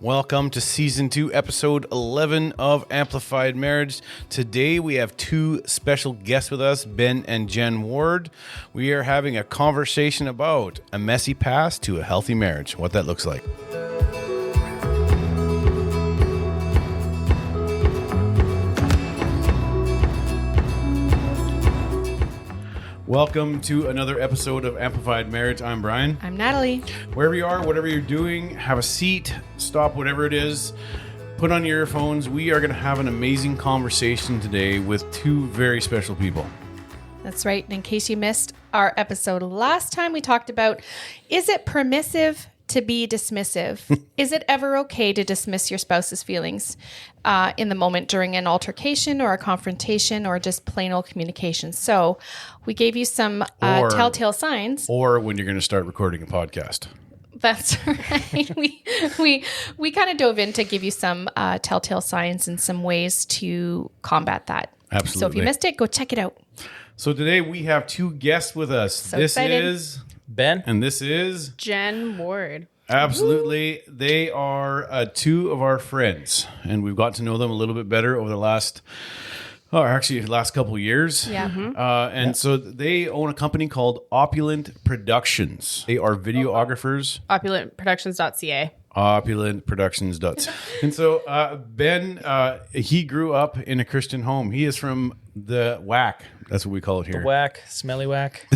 Welcome to Season 2, Episode 11 of Amplified Marriage. Today we have two special guests with us, Ben and Jen Ward. We are having a conversation about a messy past to a healthy marriage, what that looks like. Welcome to another episode of Amplified Marriage. I'm Brian. I'm Natalie. Wherever you are, whatever you're doing, have a seat, stop whatever it is, put on your earphones. We are going to have an amazing conversation today with two very special people. That's right. And in case you missed our episode last time, we talked about, is it permissive to be dismissive? Is it ever okay to dismiss your spouse's feelings in the moment during an altercation or a confrontation or just plain old communication? So we gave you some telltale signs. Or when you're going to start recording a podcast. That's right. we kind of dove in to give you some telltale signs and some ways to combat that. Absolutely. So if you missed it, go check it out. So today we have two guests with us. So this excited. is Ben. And this is Jen Ward. Absolutely. Woo. They are two of our friends, and we've got to know them a little bit better over the last couple of years. Yeah. Mm-hmm. So they own a company called Opulent Productions. They are videographers. Opulentproductions.ca. Opulent Productions. And so Ben, he grew up in a Christian home. He is from the whack. That's what we call it here. The whack, smelly whack.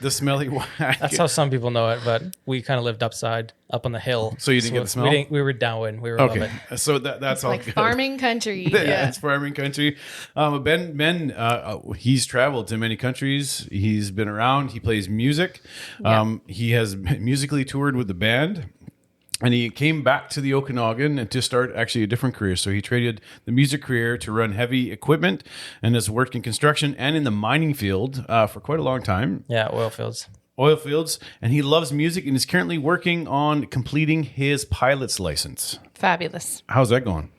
The smelly whack. That's how some people know it, but we kind of lived up on the hill. So you didn't get the smell? We were downwind. We were above okay. it. So that's all like good. Farming country. Yeah, it's farming country. Ben, he's traveled to many countries. He's been around. He plays music. Yeah. He has musically toured with the band. And he came back to the Okanagan to start actually a different career. So he traded the music career to run heavy equipment and has worked in construction and in the mining field for quite a long time. Yeah, oil fields. And he loves music and is currently working on completing his pilot's license. Fabulous. How's that going?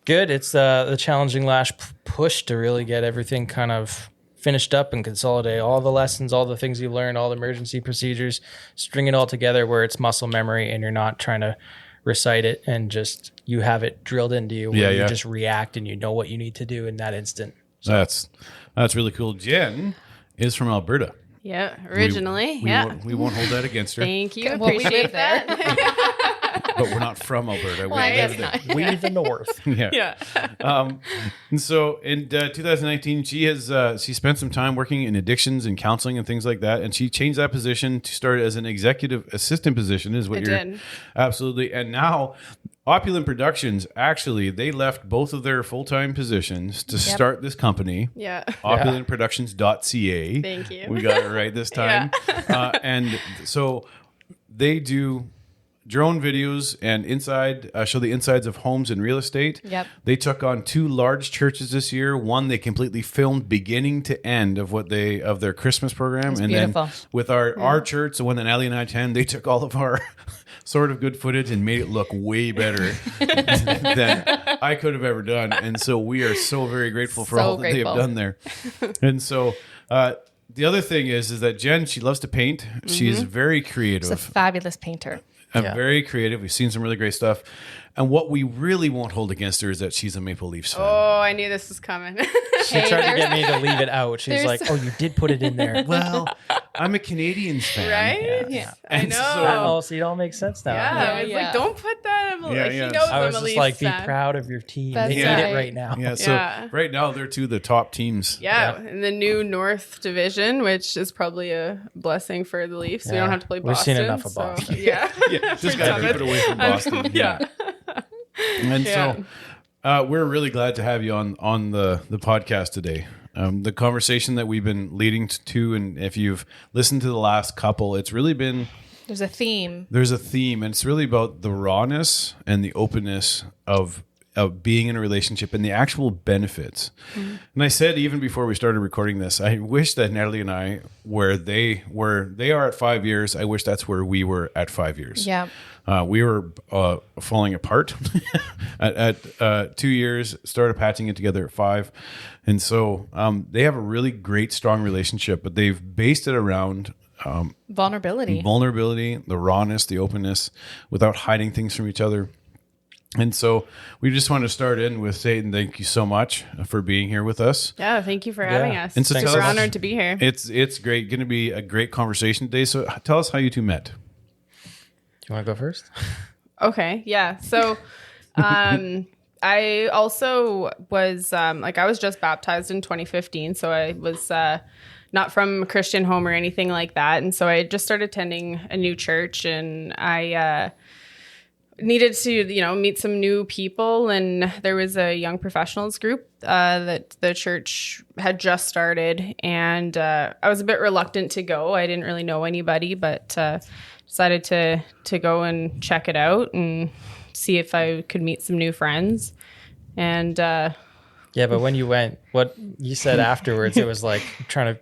Good. It's the challenging last push to really get everything kind of finished up and consolidate all the lessons, all the things you learned, all the emergency procedures, string it all together where it's muscle memory and you're not trying to recite it and just you have it drilled into you where you just react and you know what you need to do in that instant. So that's really cool. Jen is from Alberta. Yeah, originally. We won't hold that against her. Thank you. Well, we Appreciate live there. that. But we're not from Alberta. Well, I guess not. We the north. Yeah. And so in 2019, she spent some time working in addictions and counseling and things like that. And she changed that position to start as an executive assistant position is what did. Absolutely. And now Opulent Productions, actually, they left both of their full-time positions to start this company. Yeah. Opulentproductions.ca. Thank you. We got it right this time. And so they do drone videos and show the insides of homes and real estate. Yep. They took on two large churches this year. One they completely filmed beginning to end of their Christmas program. It's and beautiful. then with our church, the one that Allie and I attend, they took all of our sort of good footage and made it look way better than I could have ever done. And so we are so very grateful for all that they have done there. And so the other thing is that Jen, she loves to paint. Mm-hmm. She's very creative. She's a fabulous painter. Very creative. We've seen some really great stuff. And what we really won't hold against her is that she's a Maple Leafs fan. Oh, I knew this was coming. She tried to get me to leave it out. She's like, oh, you did put it in there. Well, I'm a Canadiens fan. Right? Yeah. I And know. So it all makes sense now. I was like, don't put that. He knows I I'm was a just Leafs like, be fan. proud of your team. That's They need right. it right now. Yeah, so right now they're two of the top teams. Yeah, in the new North Division, which is probably a blessing for the Leafs. We don't have to play Boston. We've seen enough of Boston. Yeah. Just got to keep it away from Boston. Yeah. And so we're really glad to have you on the podcast today. The conversation that we've been leading to, and if you've listened to the last couple, it's really been... There's a theme, and it's really about the rawness and the openness of being in a relationship and the actual benefits. Mm-hmm. And I said, even before we started recording this, I wish that Natalie and I, where they are at 5 years, I wish that's where we were at 5 years. Yeah. We were falling apart at 2 years, started patching it together at 5. And so they have a really great, strong relationship, but they've based it around vulnerability, the rawness, the openness, without hiding things from each other. And so we just want to start in with saying thank you so much for being here with us. Yeah, thank you for having us. And so Super honored to be here. It's great. Going to be a great conversation today. So tell us how you two met. Do you want to go first? Okay, yeah. So I also was I was just baptized in 2015, so I was not from a Christian home or anything like that. And so I just started attending a new church, and I needed to, meet some new people. And there was a young professionals group that the church had just started. And I was a bit reluctant to go. I didn't really know anybody, but decided to go and check it out and see if I could meet some new friends. And yeah, but when you went, what you said afterwards, it was like trying to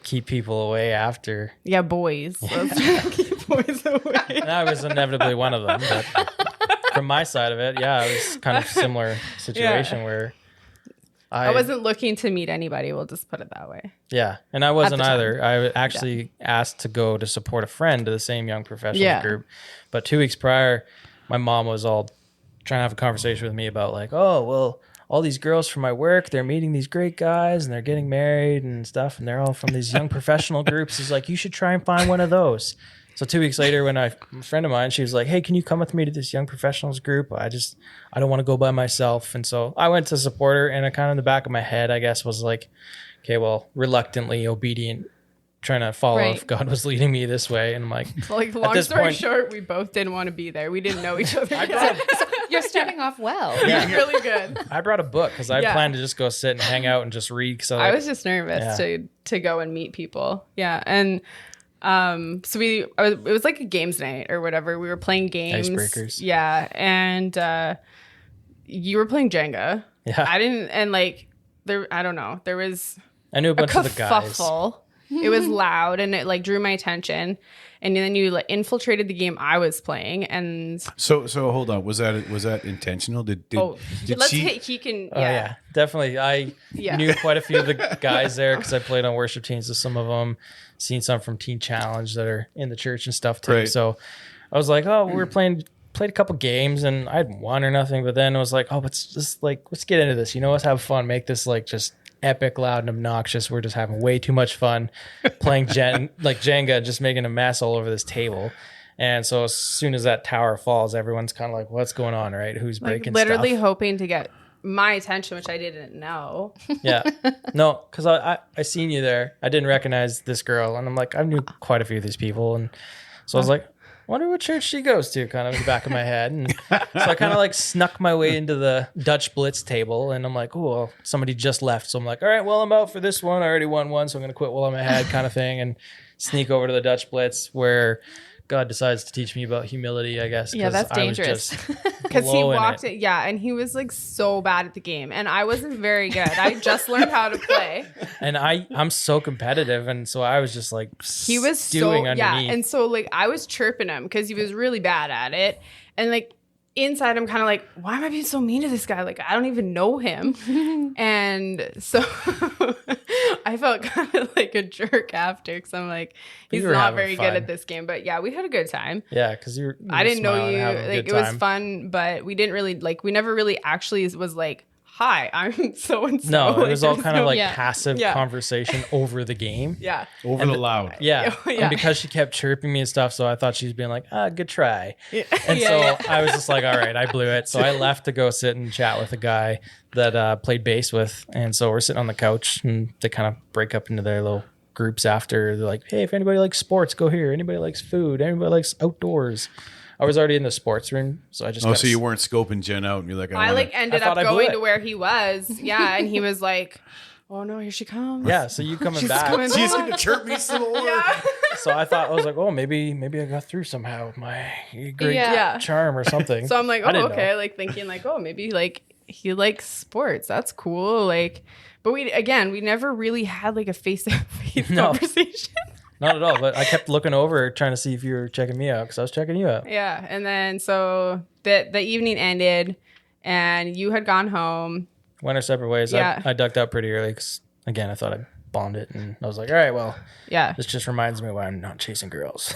keep people away after. Yeah, boys. Keep boys away. And I was inevitably one of them. But from my side of it, yeah, it was kind of a similar situation where I wasn't looking to meet anybody. We'll just put it that way. Yeah, and I wasn't either. I actually asked to go to support a friend to the same young professionals group. But 2 weeks prior, my mom was all trying to have a conversation with me about like, oh, well, all these girls from my work, they're meeting these great guys and they're getting married and stuff. And they're all from these young professional groups. He's like, you should try and find one of those. So 2 weeks later, when a friend of mine, she was like, hey, can you come with me to this young professionals group? I don't want to go by myself. And so I went to support her, and I kind of in the back of my head, I guess, was like, okay, well, reluctantly obedient, trying to follow if God was leading me this way. And I'm like, long story short, we both didn't want to be there. We didn't know each other. You're starting off well. Yeah. Really good. I brought a book because I planned to just go sit and hang out and just read. So I was just nervous to go and meet people. Yeah. And so it was like a games night or whatever. We were playing games. Icebreakers. Yeah. And you were playing Jenga. Yeah. I didn't, and like, I don't know. There was I knew a bunch of the guys. It was loud and it like drew my attention. And then you like infiltrated the game I was playing, and so hold on, was that intentional? Did he can? Oh yeah, definitely. I knew quite a few of the guys there because I played on worship teams with some of them. Seen some from Teen Challenge that are in the church and stuff too. Right. So I was like, oh, we were played a couple games, and I hadn't won or nothing. But then I was like, oh, let's get into this. Let's have fun. Make this like just epic, loud, and obnoxious. We're just having way too much fun playing Jenga, just making a mess all over this table. And so as soon as that tower falls, everyone's kind of like, what's going on, right? Who's breaking literally stuff? hoping to get my attention, which I didn't know. Yeah. No, because I seen you there. I didn't recognize this girl. And I'm like, I knew quite a few of these people. And so I was like, wonder what church she goes to, kind of in the back of my head. And so I kind of like snuck my way into the Dutch Blitz table, and I'm like, oh, well, somebody just left. So I'm like, all right, well, I'm out for this one. I already won one, so I'm going to quit while I'm ahead kind of thing, and sneak over to the Dutch Blitz where God decides to teach me about humility, I guess. Yeah, that's dangerous. Because he walked it. Yeah, and he was like so bad at the game, and I wasn't very good. I just learned how to play. And I'm so competitive, and so I was just like he was stewing underneath. And so like I was chirping him because he was really bad at it, and like inside I'm kind of like, why am I being so mean to this guy? Like I don't even know him. And so I felt kind of like a jerk after, because I'm like, he's not very good at this game. But yeah, we had a good time. Yeah, because I didn't know you. Like it was fun, but we didn't really we never really actually was like, hi, I'm so and so. No, it was all kind of like passive conversation over the game. Yeah. Over the loud. Yeah. And because she kept chirping me and stuff, so I thought she was being like, good try. Yeah. And so I was just like, all right, I blew it. So I left to go sit and chat with a guy that played bass with. And so we're sitting on the couch, and they kind of break up into their little groups after. They're like, hey, if anybody likes sports, go here. Anybody likes food. Anybody likes outdoors. I was already in the sports room, so I just. So you weren't scoping Jen out, and you're like, I ended up going to where he was, and he was like, "Oh no, here she comes." Yeah, so you coming back? She's gonna chirp me some more. Yeah. So I was like, oh, maybe I got through somehow with my great charm or something. So I'm like, oh, okay, like thinking like, oh, maybe like he likes sports. That's cool. Like, but we never really had like a face-to-face conversation. Not at all, but I kept looking over trying to see if you were checking me out, because I was checking you out. Yeah, and then so the evening ended, and you had gone home. Went our separate ways. Yeah. I ducked out pretty early because, again, I thought I'd spawned it. And I was like, all right, well, Yeah. this just reminds me why I'm not chasing girls.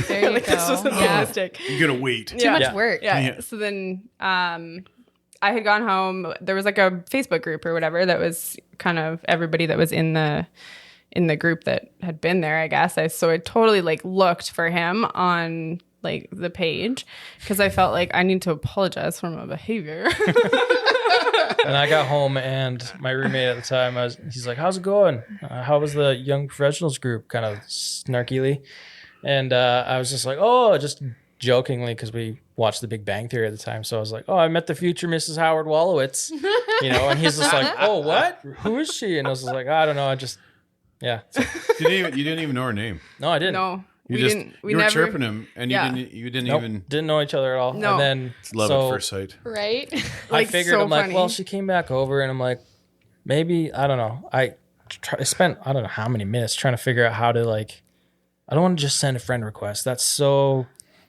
There you Like, go. this was fantastic. You're gonna wait. Too much work. Yeah. Yeah. So then I had gone home. There was like a Facebook group or whatever that was kind of everybody that was in the group that had been there, I guess. So I totally like looked for him on like the page because I felt like I need to apologize for my behavior. And I got home and my roommate at the time, he's like, how's it going? How was the young professionals group? Kind of snarkily. And I was just like, oh, just jokingly, because we watched The Big Bang Theory at the time. So I was like, oh, I met the future Mrs. Howard Wolowitz, and he's just like, oh, what? Who is she? And I was just like, I don't know. Yeah. You didn't even know her name. No, I didn't. No. You were chirping him, and you didn't Nope, even. didn't know each other at all. No. And then It's love at first sight. Right? I figured, so I'm like, funny. well, she came back over, and I'm like, maybe, I don't know. I spent, I don't know how many minutes trying to figure out how to, like, I don't want to just send a friend request. That's so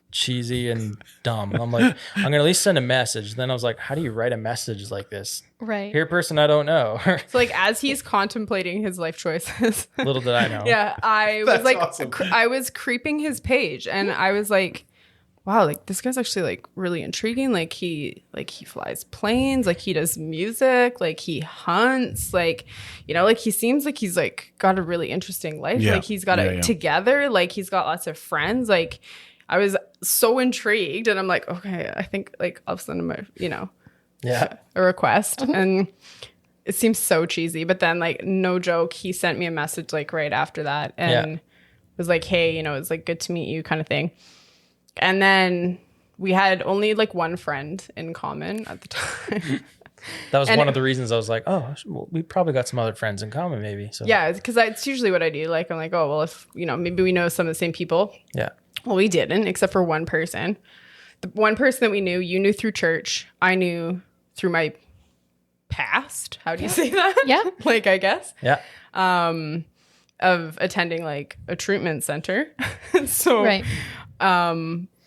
cheesy and dumb. I'm like, I'm going to at least send a message. Then I was like, how do you write a message like this? Right. Here, person I don't know. So like as he's contemplating his life choices. Little did I know. Yeah, I was That's like, awesome. I was creeping his page, and I was like, wow, like this guy's actually like really intriguing. Like he flies planes, like he does music, like he hunts, like like he seems like he's like got a really interesting life. Yeah. Like he's got it together. Like he's got lots of friends. Like I was so intrigued, and I'm like, okay, I think like I'll send him Yeah. a request, and it seems so cheesy, but then like no joke, he sent me a message like right after that and was like, hey, it's like good to meet you kind of thing. And then we had only like one friend in common at the time. That was one of the reasons I was like, oh, well, we probably got some other friends in common maybe. So Yeah, because that's usually what I do. Like I'm like, oh well, if maybe we know some of the same people. Yeah. Well, we didn't, except for one person. The one person that we knew, you knew through church, I knew through my past. How do you say that? Yeah. Like, I guess. Yeah. Of attending like a treatment center. So Right.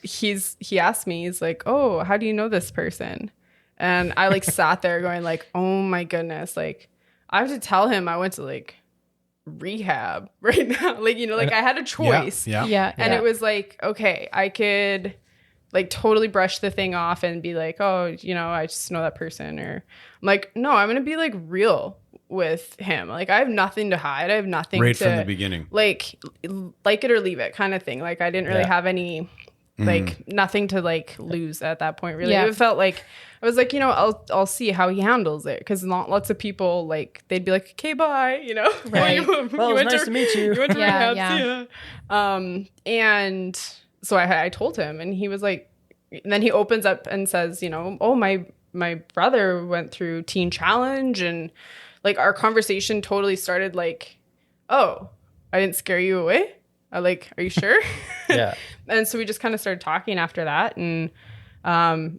he asked me, he's like, oh, how do you know this person? And I like sat there going like, oh my goodness, like I have to tell him I went to like rehab right now. Like, like I had a choice. Yeah. Yeah. And it was like, okay, I could like totally brush the thing off and be like, oh, I just know that person. Or I'm like, no, I'm going to be like real with him. Like I have nothing to hide. I have nothing Right to from the beginning. like it or leave it kind of thing. Like I didn't really have any like nothing to like lose at that point really. Yeah. It felt like I was like, I'll see how he handles it, because lots of people like they'd be like, okay, bye, Right. Well, it was nice to meet you. You went to Yeah, rehab, yeah. see ya. And so I told him, and he was like, and then he opens up and says, oh, my brother went through Teen Challenge, and like our conversation totally started like, oh, I didn't scare you away. Are you sure? Yeah. And so we just kind of started talking after that, and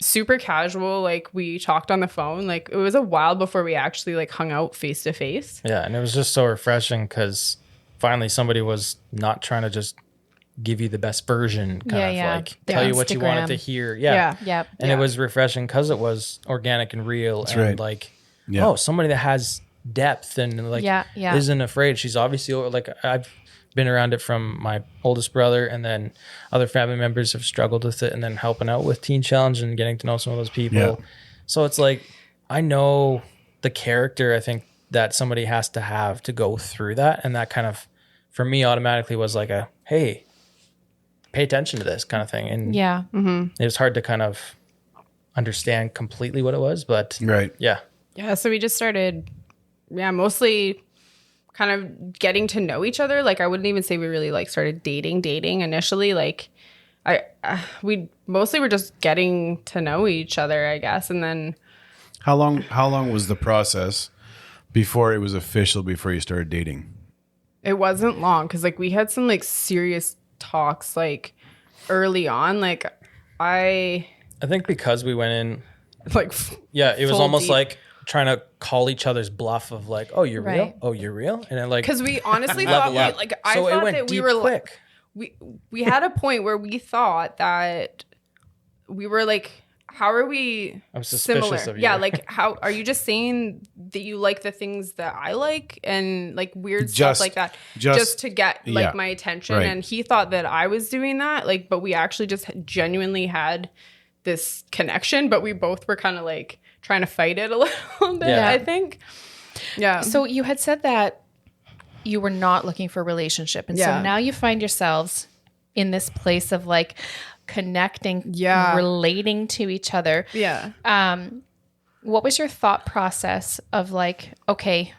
super casual. Like we talked on the phone. Like it was a while before we actually like hung out face to face. Yeah. And it was just so refreshing because finally somebody was not trying to just give you the best version, kind of like Their tell you what you wanted Instagram. to hear. Yeah. Yep. And it was refreshing because it was organic and real. That's and right. like, Yeah. oh, somebody that has depth and like isn't afraid. She's obviously like, I've been around it from my oldest brother, and then other family members have struggled with it, and then helping out with Teen Challenge and getting to know some of those people. Yeah. So it's like, I know the character I think that somebody has to have to go through that. And that kind of, for me, automatically was like a, hey, pay attention to this kind of thing. And Yeah. it was hard to kind of understand completely what it was, but Right. yeah. Yeah, so we just started, mostly kind of getting to know each other. Like I wouldn't even say we really like started dating initially. Like we mostly were just getting to know each other, I guess. And then How long was the process before it was official, before you started dating? it wasn't long, because like we had some like serious talks like early on. Like I think because we went in, like yeah, it was full almost deep. like trying to call each other's bluff of like, oh, you're real? Right. Oh, you're real? And then like, because we honestly level thought up. I So it thought went that we deep were quick. we had a point where we thought that we were like how are we I'm suspicious similar? of you. Yeah, like how are you just saying that you like the things that I like and like weird stuff like that just to get like my attention? Right. And he thought that I was doing that, like, but we actually just genuinely had this connection, but we both were kind of like trying to fight it a little bit, I think. Yeah. So you had said that you were not looking for a relationship. And so now you find yourselves in this place of like connecting, relating to each other. Yeah. What was your thought process of like, okay,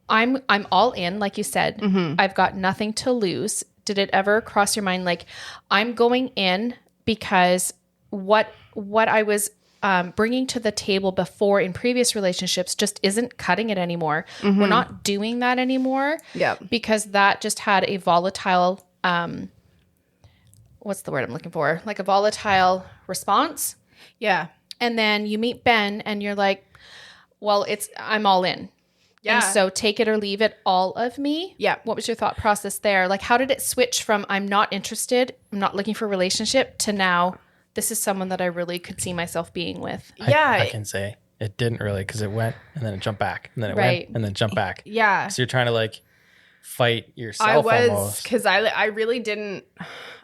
I'm all in, like you said, I've got nothing to lose. Did it ever cross your mind like I'm going in because what I was bringing to the table before in previous relationships just isn't cutting it anymore. We're not doing that anymore. Yeah. Because that just had a volatile, what's the word I'm looking for? Like a volatile response. Yeah. And then you meet Ben and you're like, well, I'm all in. Yeah. And so take it or leave it, all of me. Yeah. What was your thought process there? Like, how did it switch from I'm not interested, I'm not looking for a relationship to now this is someone that I really could see myself being with? I can say it didn't really, because it went and then it jumped back and then it went and then jumped back. Yeah. So you're trying to like fight yourself. I was, almost. because I really didn't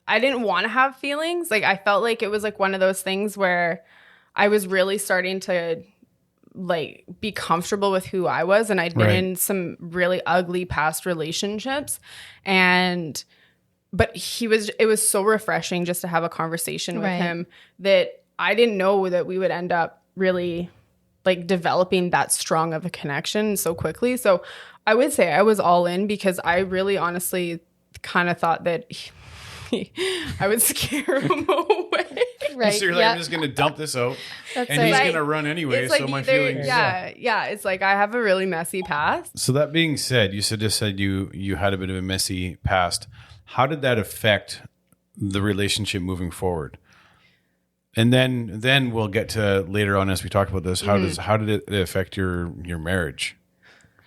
want to have feelings. Like I felt like it was like one of those things where I was really starting to like be comfortable with who I was, and I'd been in some really ugly past relationships, but it was so refreshing just to have a conversation with him that I didn't know that we would end up really like developing that strong of a connection so quickly. So I would say I was all in, because I really honestly kind of thought that I would scare him away. Right. So you're like, I'm just going to dump this out and he's like, going to run anyway. It's So like my either, feelings. yeah. It's like I have a really messy past. So that being said, you just said you had a bit of a messy past. How did that affect the relationship moving forward? And then we'll get to later on as we talk about this. How did it affect your marriage?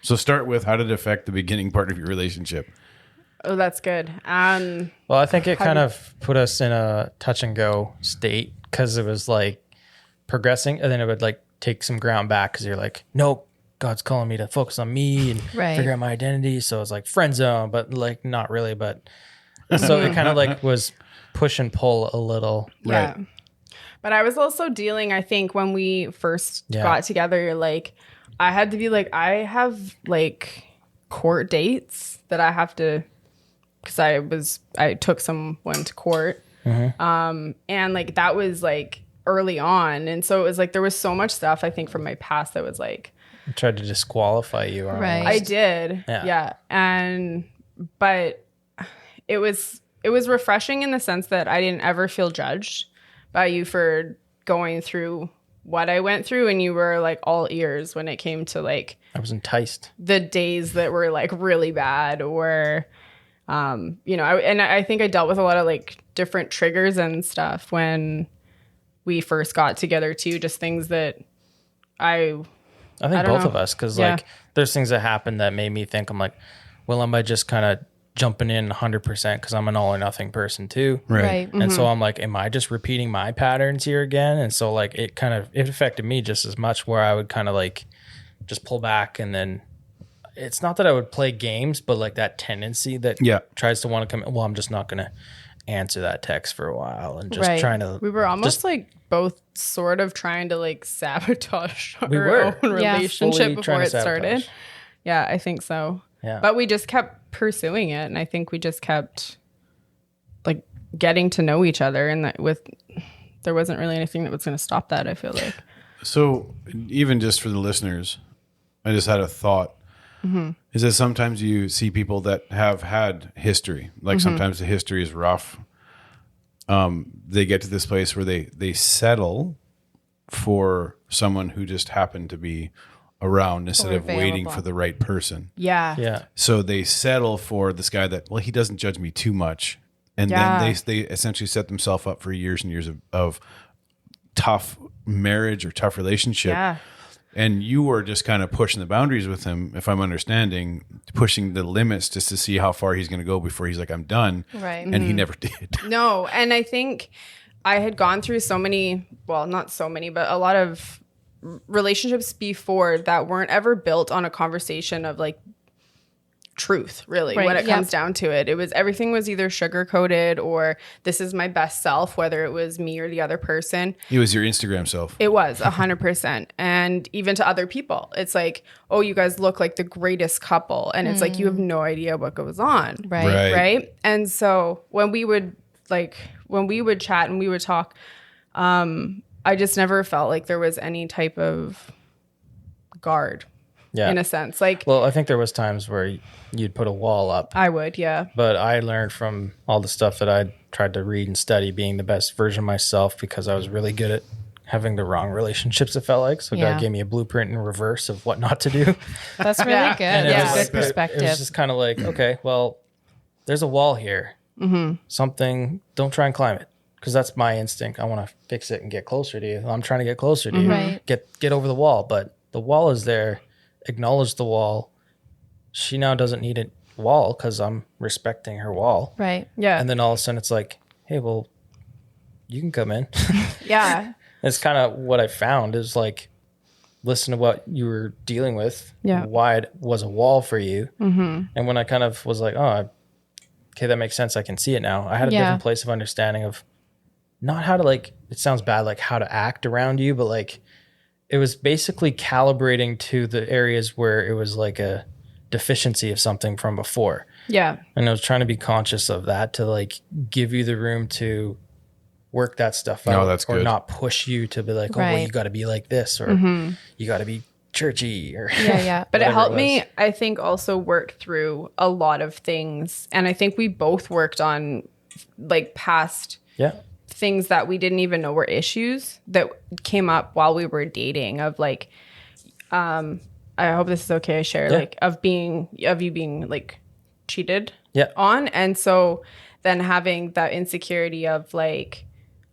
So start with, how did it affect the beginning part of your relationship? Oh, that's good. Well, I think it kind of put us in a touch and go state, because it was like progressing, and then it would like take some ground back, because you're like, no, God's calling me to focus on me and figure out my identity. So it's like friend zone, but like not really. But so it kind of like was push and pull a little. Yeah. Right. But I was also dealing, I think, when we first got together, like I had to be like, I have like court dates that I have to, because I took someone to court. And like that was like early on. And so it was like there was so much stuff, I think, from my past that was like, I tried to disqualify you. Right. I did. Yeah. But it was refreshing in the sense that I didn't ever feel judged by you for going through what I went through, and you were like all ears when it came to like I was enticed. the days that were like really bad, or I think I dealt with a lot of like different triggers and stuff when we first got together too, just things that I think both of us, because like there's things that happened that made me think, I'm like, well, am I just kind of jumping in 100% because I'm an all or nothing person too? Right. And so I'm like, am I just repeating my patterns here again? And so like it affected me just as much, where I would kind of like just pull back, and then it's not that I would play games, but like that tendency that tries to want to come, well, I'm just not going to answer that text for a while, and just trying to. We were almost like both sort of trying to like sabotage our own relationship before it started. Yeah, I think so. Yeah. But we just kept pursuing it, and I think we just kept like getting to know each other, and there wasn't really anything that was going to stop that, I feel like. So even just for the listeners, I just had a thought. Is that sometimes you see people that have had history, like sometimes the history is rough. They get to this place where they settle for someone who just happened to be around instead of waiting for the right person. Yeah. So they settle for this guy that, well, he doesn't judge me too much. And then they essentially set themselves up for years and years of tough marriage or tough relationship. Yeah. And you were just kind of pushing the boundaries with him, if I'm understanding, pushing the limits just to see how far he's going to go before he's like, I'm done. Right. And he never did. No. And I think I had gone through so many, well, not so many, but a lot of relationships before that weren't ever built on a conversation of like truth, really, Right. when it comes down to it. It was, everything was either sugar coated or this is my best self, whether it was me or the other person. It was your Instagram self. It was 100%. And even to other people, it's like, oh, you guys look like the greatest couple. And it's like, you have no idea what goes on. Right. Right. And so when we would chat and we would talk, I just never felt like there was any type of guard in a sense. Like, well, I think there was times where you'd put a wall up. I would, yeah. But I learned from all the stuff that I tried to read and study, being the best version of myself, because I was really good at having the wrong relationships, it felt like. So God gave me a blueprint in reverse of what not to do. That's really good. And That's it a was good perspective. It was just kind of like, okay, well, there's a wall here. Something, don't try and climb it. Because that's my instinct. I want to fix it and get closer to you. I'm trying to get closer to you. Right. Get over the wall. But the wall is there. Acknowledge the wall. She now doesn't need a wall because I'm respecting her wall. Right. Yeah. And then all of a sudden it's like, hey, well, you can come in. Yeah. It's kind of what I found is like, listen to what you were dealing with. Yeah. Why it was a wall for you. And when I kind of was like, oh, okay, that makes sense. I can see it now. I had a different place of understanding of not how to, like, it sounds bad, like how to act around you, but like it was basically calibrating to the areas where it was like a deficiency of something from before. Yeah. And I was trying to be conscious of that to like give you the room to work that stuff out. that's or good. not push you to be like, oh, well, you got to be like this, or you got to be churchy, or Yeah. But it whatever helped was. me, I think, also work through a lot of things. And I think we both worked on like past things that we didn't even know were issues that came up while we were dating, of like, I hope this is okay, I share, like of you being like cheated on. And so then having that insecurity of like,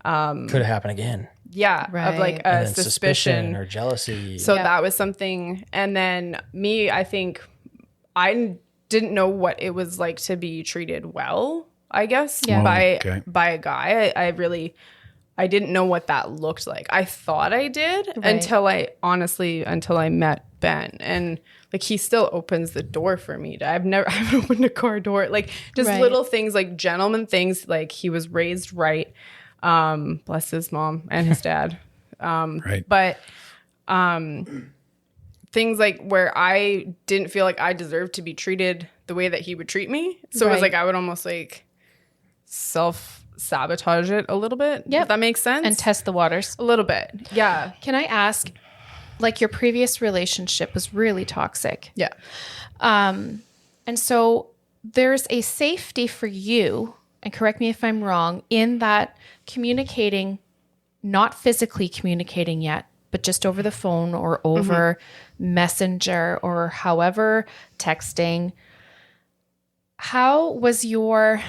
could it happen again? of like a And then suspicion or jealousy. So that was something. And then me, I think I didn't know what it was like to be treated well, I guess, by a guy. I didn't know what that looked like. I thought I did until I met Ben. And like, he still opens the door for me. I haven't opened a car door. Like just little things, like gentleman things, like he was raised right. Bless his mom and his dad. But things like where I didn't feel like I deserved to be treated the way that he would treat me. So it was like I would almost like self-sabotage it a little bit. If that makes sense. And test the waters. A little bit. Yeah. Can I ask, like, your previous relationship was really toxic. Yeah. And so there's a safety for you, and correct me if I'm wrong, in that communicating, not physically communicating yet, but just over the phone or over Messenger or however, texting. How was your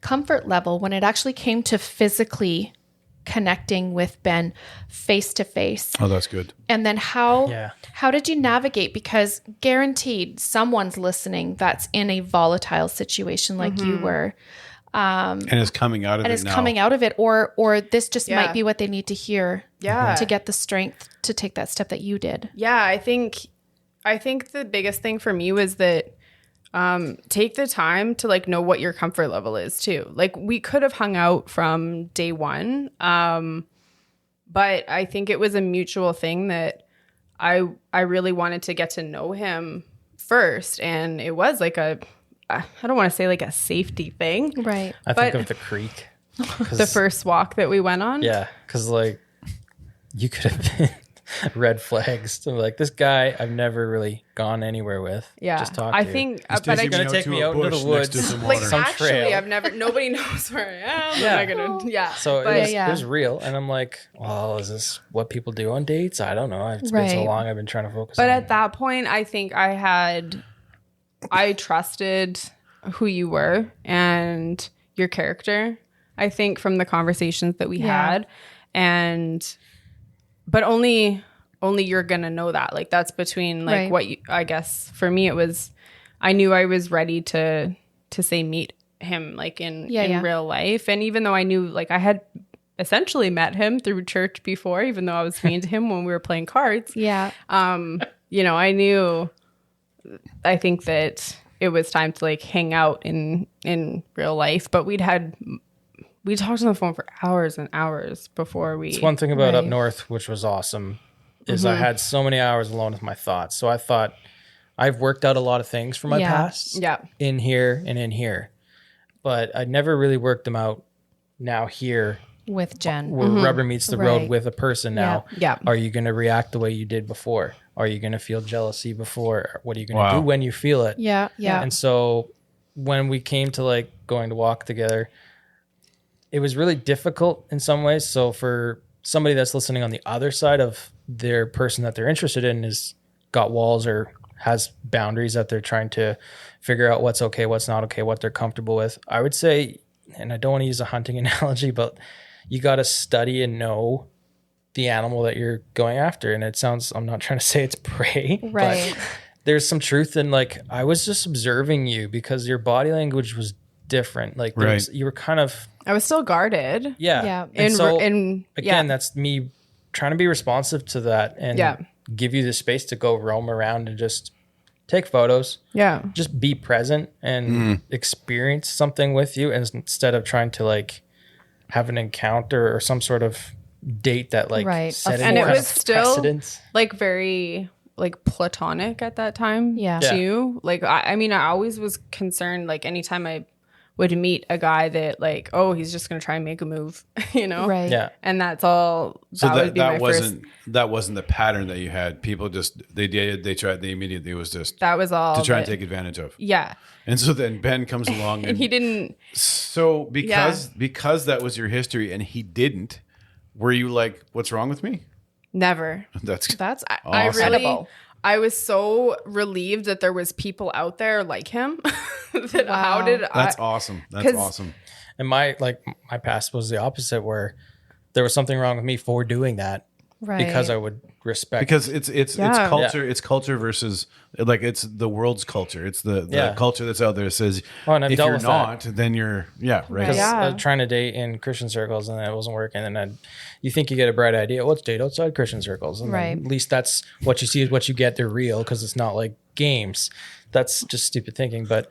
comfort level when it actually came to physically connecting with Ben face to face? Oh, that's good. And then how did you navigate? Because guaranteed someone's listening that's in a volatile situation like you were. And is coming out of it now. Coming out of it, or this just might be what they need to hear to get the strength to take that step that you did. Yeah, I think the biggest thing for me was that take the time to like know what your comfort level is too. Like we could have hung out from day one, but I think it was a mutual thing that I really wanted to get to know him first, and it was like I don't want to say like a safety thing, Right? I think of the creek. The first walk that we went on. Yeah, because like you could have been red flags to like this guy I've never really gone anywhere with. Yeah, just talk. I to. think, He's but I gonna take me out into the woods. like some actually, trail. I've never. Nobody knows where I am. I'm not gonna. So but, it was real, and I'm like, well, is this what people do on dates? I don't know. It's been so long. I've been trying to focus. But on at that point, I think I trusted who you were and your character. I think from the conversations that we had, but only you're gonna know that. Like that's between like what you. I guess for me, it was. I knew I was ready to say meet him like in Yeah. real life. And even though I knew, like, I had essentially met him through church before, even though I was mean to him when we were playing cards. Yeah. You know, I think that it was time to like hang out in real life, but we talked on the phone for hours and hours before we. It's one thing about up Right. north, which was awesome, is I had so many hours alone with my thoughts. So I thought I've worked out a lot of things from my Yeah. past Yeah. in here and in here, but I never really worked them out now here With Jen. where rubber meets the road Right. with a person now. Yeah. Are you going to react the way you did before? Are you going to feel jealousy before? What are you going to Wow. do when you feel it? Yeah. Yeah. And so when we came to like going to walk together, it was really difficult in some ways. So for somebody that's listening on the other side of their person that they're interested in is got walls or has boundaries that they're trying to figure out what's okay, what's not okay, what they're comfortable with. I would say, and I don't want to use a hunting analogy, but you got to study and know the animal that you're going after. And it sounds, I'm not trying to say it's prey, Right. but there's some truth in like, I was just observing you because your body language was different. Like there was, you were kind of, I was still guarded. yeah. Yeah. And so again, yeah. that's me trying to be responsive to that and give you the space to go roam around and just take photos. Yeah. Just be present and experience something with you instead of trying to like have an encounter or some sort of date that like Right. set And any it kind was of still precedence. like very like platonic at that time Yeah. too. Like I mean, I always was concerned like anytime I would meet a guy that like, oh, he's just gonna try and make a move, you know? Right. Yeah. And that's all So would be my that wasn't the pattern that you had. People just they tried, they immediately, it was just that was all to try and that- take advantage of. Yeah. And so then Ben comes along And he didn't So because that was your history and he didn't, were you like, what's wrong with me? never. That's That's I Awesome. really Incredible. I was so relieved that there was people out there like him. That Wow. how did that's I awesome. That's 'cause- awesome. And my past was the opposite where there was something wrong with me for doing that right. because I would respect Because it's Yeah. culture, it's culture versus like it's the world's culture. It's the Yeah. culture that's out there that says Oh, and I've if dealt you're with not, then you're right. Because Yeah. I was trying to date in Christian circles and it wasn't working. And you think you get a bright idea. Let's date outside Christian circles. And then Right. at least that's what you see is what you get. They're real because it's not like games. That's just stupid thinking. But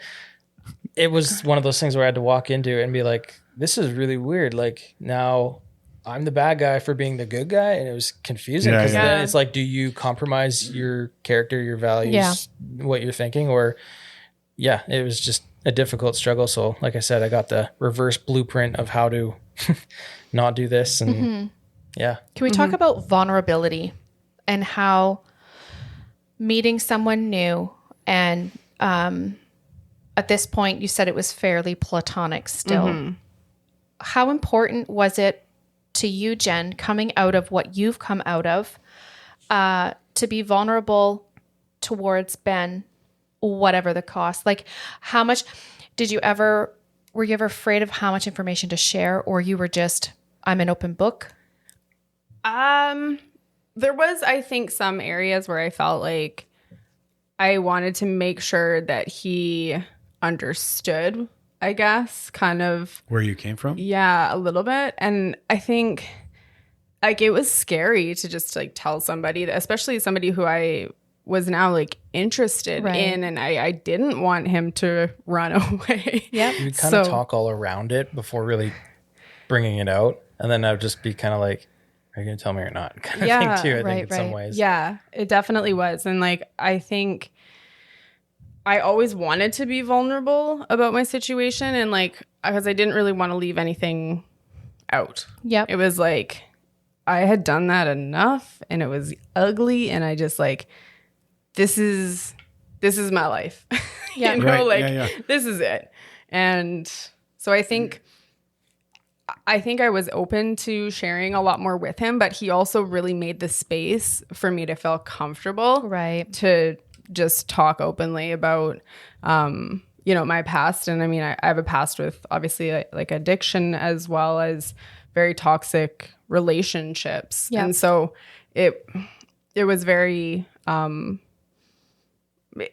it was one of those things where I had to walk into it and be like, this is really weird. Like now I'm the bad guy for being the good guy. And it was confusing because Yeah. then it's like, do you compromise your character, your values, Yeah. what you're thinking? Or yeah, it was just a difficult struggle. So like I said, I got the reverse blueprint of how to not do this. And yeah, Can we talk about vulnerability and how meeting someone new and at this point you said it was fairly platonic still. How important was it to you, Jen, coming out of what you've come out of, to be vulnerable towards Ben, whatever the cost? Like how much were you ever afraid of how much information to share, or you were just, I'm an open book? There was, I think, some areas where I felt like I wanted to make sure that he understood, I guess, kind of, Where you came from? yeah, a little bit. And I think like it was scary to just like tell somebody, especially somebody who I was now like interested Right. in, and I didn't want him to run away. Yep. you kind of So- talk all around it before really bringing it out. And then I would just be kind of like, are you going to tell me or not? Kind of Yeah, thing too, I right, think in some right. ways. Yeah, it definitely was. And like, I think I always wanted to be vulnerable about my situation. And like, because I didn't really want to leave anything out. Yep. It was like, I had done that enough and it was ugly. And I just like, this is my life. Yeah. You know, Right, like yeah. this is it. And so I think I was open to sharing a lot more with him, but he also really made the space for me to feel comfortable Right. to just talk openly about, my past. And I mean, I have a past with obviously like addiction as well as very toxic relationships. Yeah. And so it was very,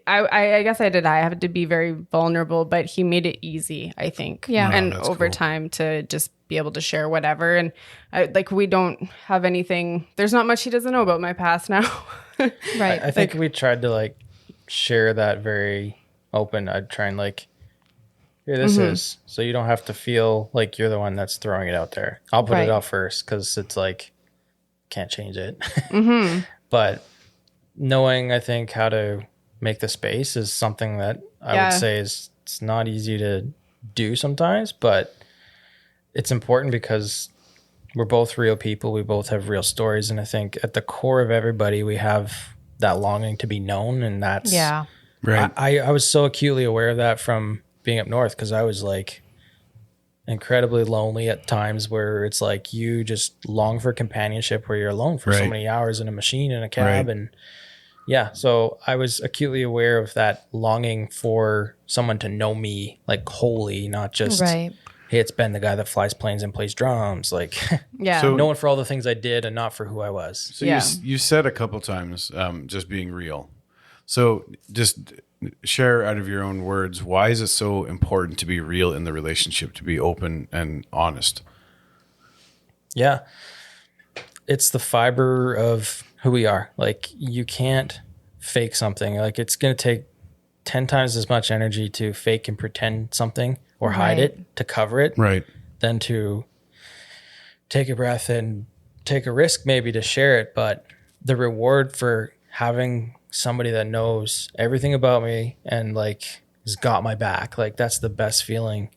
I guess I did. I have to be very vulnerable, but he made it easy, I think. Yeah. And that's over cool. time to just be able to share whatever. And we don't have anything. There's not much he doesn't know about my past now. Right. I think we tried to like share that very open. I'd try and like, here, this is, so you don't have to feel like you're the one that's throwing it out there. I'll put Right. it out first because it's like, can't change it. But knowing, I think, how to make the space is something that I would say is it's not easy to do sometimes, but it's important because we're both real people. We both have real stories. And I think at the core of everybody, we have that longing to be known. And that's, Yeah. Right. I was so acutely aware of that from being up north because I was like incredibly lonely at times where it's like you just long for companionship where you're alone for so Right. many hours in a machine in a cab. Right. And yeah, so I was acutely aware of that longing for someone to know me like wholly, not just, Right. hey, it's Ben, the guy that flies planes and plays drums. Like Yeah. So- knowing for all the things I did and not for who I was. So Yeah. you said a couple times just being real. So just share out of your own words, why is it so important to be real in the relationship, to be open and honest? Yeah. It's the fiber of who we are. Like you can't fake something. Like it's going to take 10 times as much energy to fake and pretend something or hide Right. it to cover it Right. than to take a breath and take a risk maybe to share it. But the reward for having somebody that knows everything about me and like has got my back, like that's the best feeling.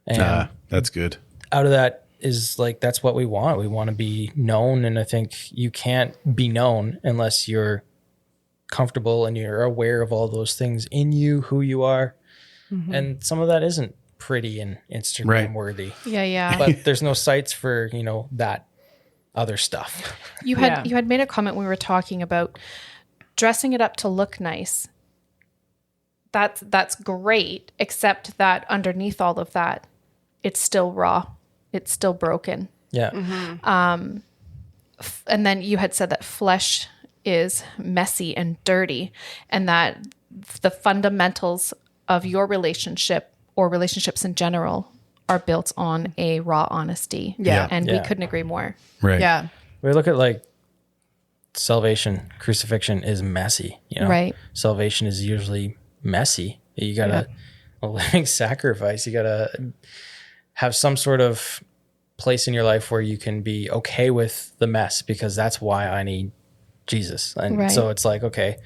And That's good. out of that is like that's what we want. We want to be known, and I think you can't be known unless you're comfortable and you're aware of all those things in you, who you are. And some of that isn't pretty and Instagram Right. worthy. Yeah. Yeah. But there's no sites for, that other stuff. You had made a comment when we were talking about dressing it up to look nice. That's great, except that underneath all of that, it's still raw. It's still broken. Yeah. And then you had said that flesh is messy and dirty, and that the fundamentals of your relationship or relationships in general are built on a raw honesty. Yeah. And we Yeah. couldn't agree more. Right. Yeah. We look at like salvation, crucifixion is messy, Right. Salvation is usually messy. You got a living sacrifice. You got to have some sort of place in your life where you can be okay with the mess because that's why I need Jesus. And Right. so it's like, okay,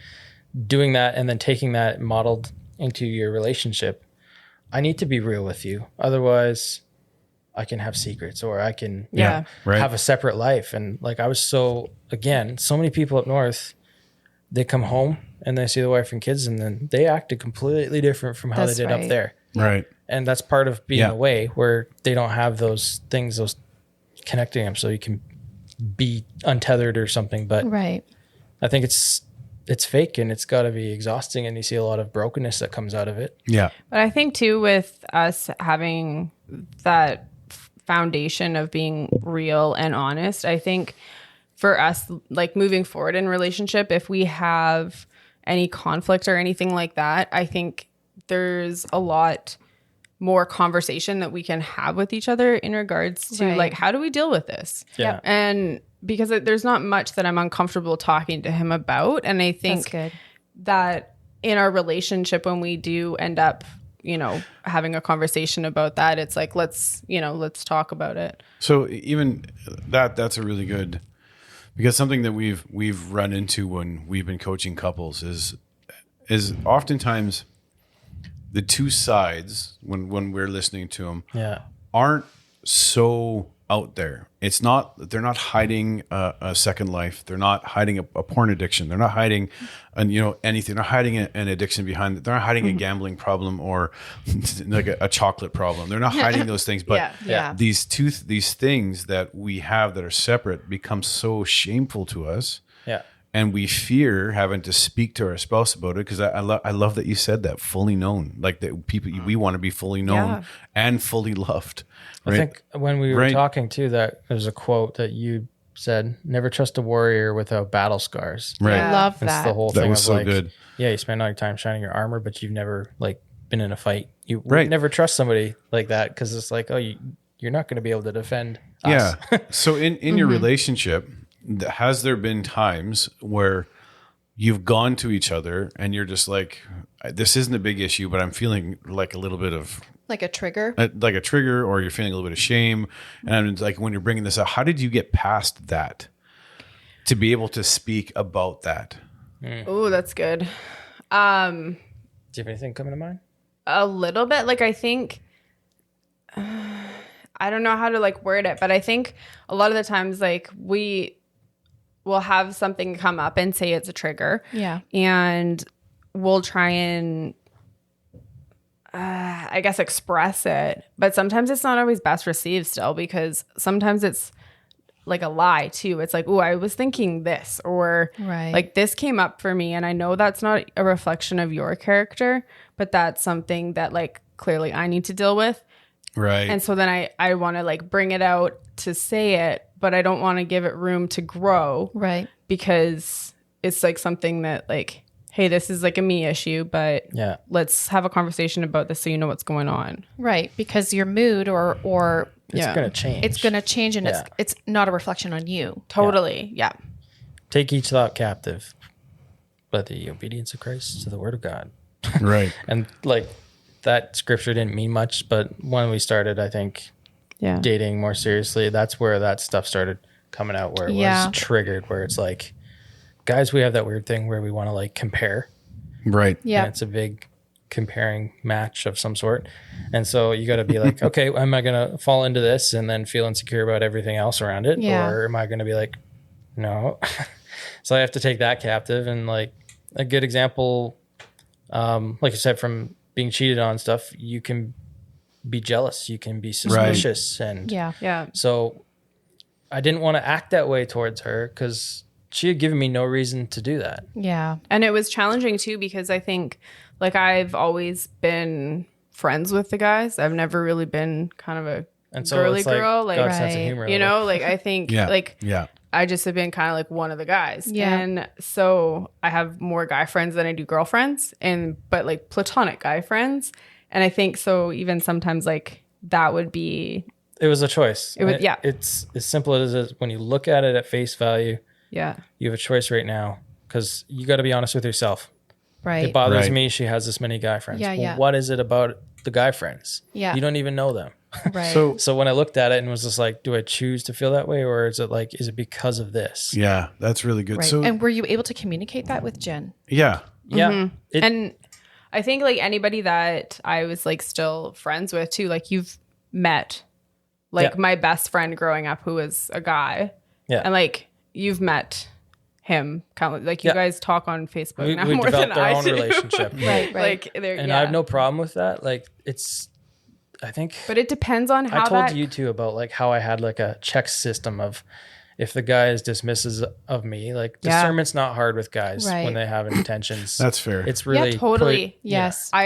doing that and then taking that modeled into your relationship. I need to be real with you. Otherwise I can have secrets or I can Yeah. Right. have a separate life. And like I was so many people up north, they come home and they see the wife and kids and then they acted completely different from how That's they did right. up there. Right. And that's part of being Yeah. away where they don't have those things, those connecting them so you can be untethered or something. But Right. I think it's fake and it's got to be exhausting. And you see a lot of brokenness that comes out of it. Yeah. But I think too, with us having that foundation of being real and honest, I think for us, like moving forward in relationship, if we have any conflict or anything like that, I think there's a lot more conversation that we can have with each other in regards to Right. like, how do we deal with this? Yeah. And because there's not much that I'm uncomfortable talking to him about. And I That's think good. that in our relationship, when we do end up, having a conversation about that, it's like, let's talk about it. So even that's a really good, because something that we've run into when we've been coaching couples is oftentimes the two sides when we're listening to them Yeah. aren't so out there. It's not, they're not hiding a second life. They're not hiding a porn addiction. They're not hiding anything. They're not hiding an addiction behind it. They're not hiding a gambling problem or like a chocolate problem. They're not hiding those things. But Yeah. these things that we have that are separate become so shameful to us. Yeah. And we fear having to speak to our spouse about it, because I love that you said that, fully known. Like that people, we want to be fully known and fully loved. I Right? think when we were Right. talking too, that there's a quote that you said, never trust a warrior without battle scars. Right. I love It's that. the whole That thing was of so like, good. yeah, you spend all your time shining your armor, but you've never like been in a fight. You would Right. never trust somebody like that because it's like, oh, you're not going to be able to defend Yeah. us. So in your relationship, has there been times where you've gone to each other and you're just like, this isn't a big issue, but I'm feeling like a little bit of Like a trigger. like a trigger, or you're feeling a little bit of shame. And I'm like, when you're bringing this up, how did you get past that to be able to speak about that? Oh, that's good. Do you have anything coming to mind? A little bit. Like, I think, I don't know how to like word it, but I think a lot of the times, like, we will have something come up and say it's a trigger. Yeah. And we'll try and, I guess, express it. But sometimes it's not always best received still, because sometimes it's like a lie too. It's like, oh, I was thinking this, or Right. like this came up for me. And I know that's not a reflection of your character, but that's something that like clearly I need to deal with. Right. And so then I want to like bring it out to say it, but I don't want to give it room to grow, Right. because it's like something that like, hey, this is like a me issue, but Yeah. let's have a conversation about this so you know what's going on. Right. Because your mood or It's Yeah. going to change. it's going to change, and Yeah. it's not a reflection on you. Totally. Yeah. Take each thought captive by the obedience of Christ to the word of God. Right. And like that scripture didn't mean much, but when we started, I think, Yeah. dating more seriously, that's where that stuff started coming out, where it Yeah. was triggered, where it's like, guys, we have that weird thing where we want to like compare. Right. Yeah. And it's a big comparing match of some sort. And so you got to be like, okay, am I going to fall into this and then feel insecure about everything else around it? Yeah. Or am I going to be like, no? So I have to take that captive. And like a good example, like I said, from being cheated on stuff, you can be jealous, you can be suspicious. And Yeah. Yeah. so I didn't want to act that way towards her because she had given me no reason to do that. Yeah. And it was challenging too, because I think like I've always been friends with the guys. I've never really been kind of a And so girly it's like girl. Like, God's sense of Right. humor. you know, like I think Yeah. like Yeah. I just have been kind of like one of the guys. Yeah. And so I have more guy friends than I do girlfriends, but like platonic guy friends. And I think so even sometimes like that would be, It was a choice. It was- And yeah. It's as simple as it is. When you look at it at face value, yeah. you have a choice right now because you got to be honest with yourself. Right. It bothers Right. me she has this many guy friends. Yeah, Well, yeah. what is it about the guy friends? Yeah. You don't even know them. Right. So when I looked at it and was just like, do I choose to feel that way, or is it because of this? Yeah. That's really good. right. So And were you able to communicate that with Jen? yeah. Yeah. And I think like anybody that I was like still friends with too, like you've met like Yeah. my best friend growing up who was a guy. Yeah. And like you've met him countless, like you Yeah. guys talk on Facebook we now more developed than our I own do. relationship. Right. Right. Like there, And yeah. I have no problem with that. Like I think But it depends on how I told that you too about like how I had like a check system of if the guy is dismissive of me, like Yeah. discernment's not hard with guys Right. when they have intentions. That's fair. It's really totally. Yes. I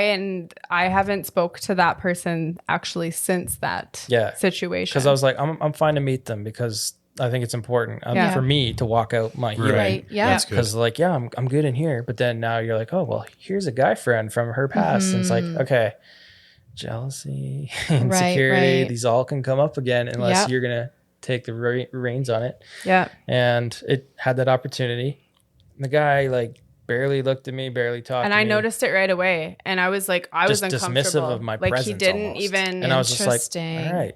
haven't spoke to that person actually since that Yeah. situation. because I was like, I'm fine to meet them because I think it's important Yeah. for me to walk out my healing. Right. Yeah. That's good. Because like, yeah, I'm good in here, but then now you're like, oh well, here's a guy friend from her past, and it's like, okay, jealousy, insecurity, right. these all can come up again unless Yep. you're gonna take the reins on it. yeah. And it had that opportunity. The guy like barely looked at me, barely talked. And to I me. noticed it right away. And I was like, I was Just uncomfortable. dismissive of my like presence. he didn't almost. even. And I was just like, Interesting. all right.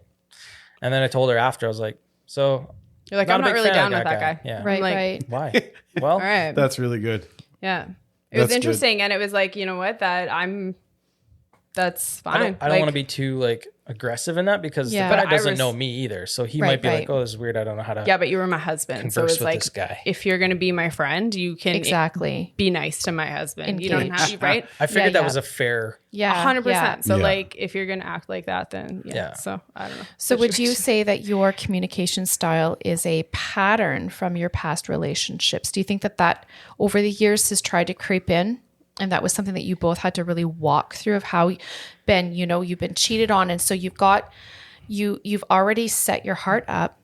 And then I told her after, I was like, so You're like, not I'm a not big really fan down of with that guy. Yeah. Right. like- right. Why? Well, All right. That's really good. Yeah. It was That's interesting. And it was like, you know what? That's fine. I don't Like, want to be too like aggressive in that because Yeah. the guy But I doesn't was- know me either. So he Right, might be right. like, oh, this is weird. I don't know how to Yeah, but you were my husband. So converse it's with like, this guy. if you're going to be my friend, you can Exactly. be nice to my husband. You don't Engage. have, right? I figured Yeah, that yeah. was a fair. Yeah. 100%. Yeah. So Yeah. like, if you're going to act like that, then yeah. Yeah. So I don't know. So would you say that your communication style is a pattern from your past relationships? Do you think that over the years has tried to creep in? And that was something that you both had to really walk through of how, Ben, you've been cheated on. And so you've already set your heart up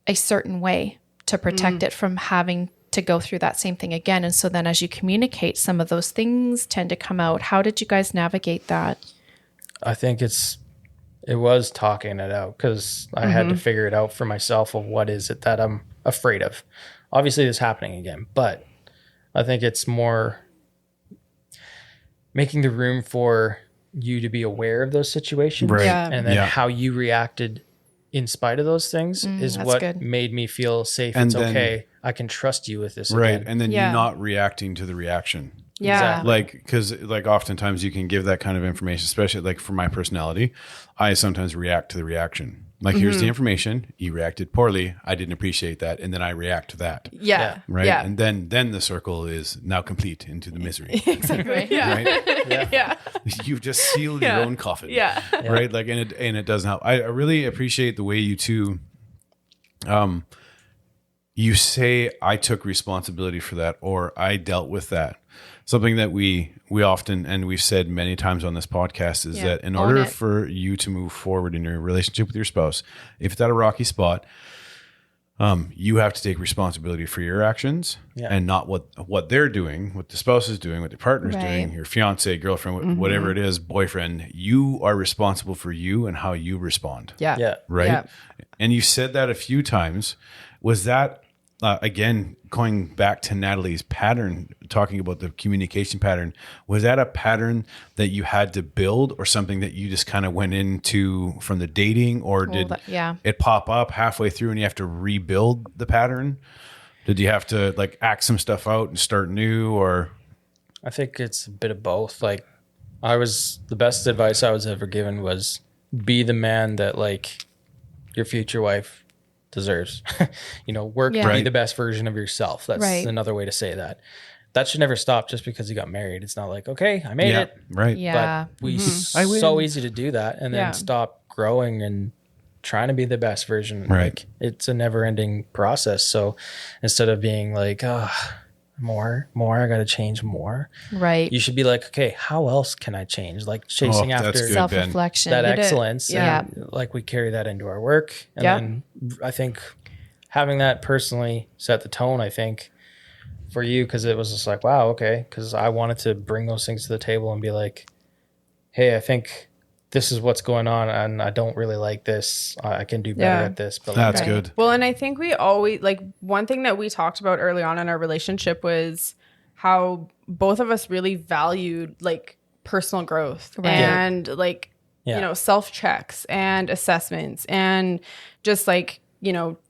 a certain way to protect it from having to go through that same thing again. And so then as you communicate, some of those things tend to come out. How did you guys navigate that? I think it was talking it out, because I had to figure it out for myself of what is it that I'm afraid of. Obviously it's happening again, but I think it's more making the room for you to be aware of those situations, Right. Yeah. and then how you reacted in spite of those things is that's what good. made me feel safe. And it's then- okay. I can trust you with this Right. again. And then Yeah. you not reacting to the reaction. Yeah. Exactly. Like, because like oftentimes you can give that kind of information, especially like for my personality, I sometimes react to the reaction. Like, here's the information. You reacted poorly. I didn't appreciate that. And then I react to that. Yeah. Right. Yeah. And then the circle is now complete into the misery. Exactly. Yeah. Right. Yeah. You've just sealed Yeah. your own coffin. Yeah. Right. Like, and it doesn't help. I really appreciate the way you two, you say I took responsibility for that, or I dealt with that. Something that we often, and we've said many times on this podcast, is that in Own order it. for you to move forward in your relationship with your spouse, if it's at a rocky spot, you have to take responsibility for your actions and not what they're doing, what the spouse is doing, what the partner's doing, Right. your fiance, girlfriend, whatever it is, boyfriend. You are responsible for you and how you respond. Yeah. Yeah. Right. Yeah. And you said that a few times. Was that, again, going back to Natalie's pattern, talking about the communication pattern, was that a pattern that you had to build, or something that you just kind of went into from the dating, or did it pop up halfway through and you have to rebuild the pattern? Did you have to like act some stuff out and start new, or? I think it's a bit of both. Like, the best advice I was ever given was be the man that like your future wife deserves. Work to be the best version of yourself. That's another way to say that. That should never stop just because you got married. It's not like, okay, I made it. Right. Yeah. But so easy to do that and then stop growing and trying to be the best version. Right. Like, it's a never ending process. So instead of being like, more, I got to change more. Right. You should be like, okay, how else can I change? Like chasing that's after good. Self-reflection. that excellence. Yeah. And like we carry that into our work. And then I think having that personally set the tone, I think, for you, because it was just like, wow, okay. Because I wanted to bring those things to the table and be like, hey, I think this is what's going on and I don't really like this. I can do better at this. But That's good. Well, and I think we always, like, one thing that we talked about early on in our relationship was how both of us really valued like personal growth and like, self checks and assessments and just like,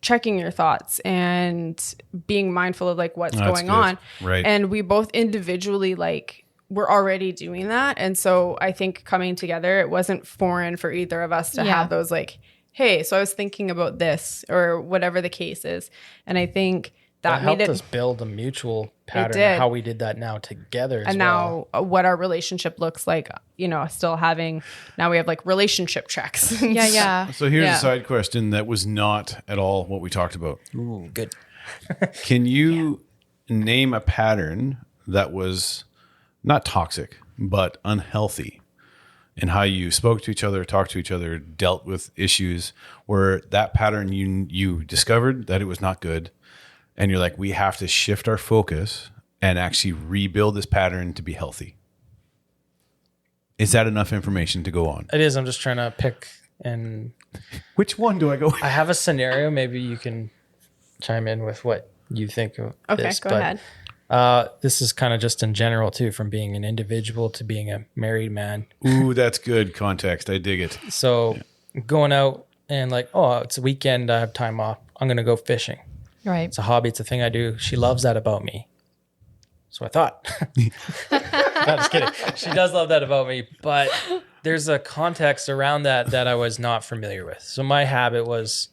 checking your thoughts and being mindful of like what's going on. Right. And we both individually like we're already doing that. And so I think coming together, it wasn't foreign for either of us to have those like, hey, so I was thinking about this or whatever the case is. And I think that helped made us build a mutual pattern did. of how we did that now together. And now what our relationship looks like, still having, now we have like relationship checks. Yeah. So here's a side question that was not at all what we talked about. Ooh, good. Can you name a pattern that was not toxic, but unhealthy in how you spoke to each other, talked to each other, dealt with issues, where that pattern you discovered that it was not good, and you're like, we have to shift our focus and actually rebuild this pattern to be healthy? Is that enough information to go on? It is. I'm just trying to pick, and Which one do I go with? I have a scenario. Maybe you can chime in with what you think of this. Go ahead. This is kind of just in general too, from being an individual to being a married man. Ooh, that's good context. I dig it. So going out and like, oh, it's a weekend, I have time off, I'm going to go fishing. Right. It's a hobby. It's a thing I do. She loves that about me. So I thought. No, just kidding. She does love that about me, but there's a context around that I was not familiar with. So my habit was,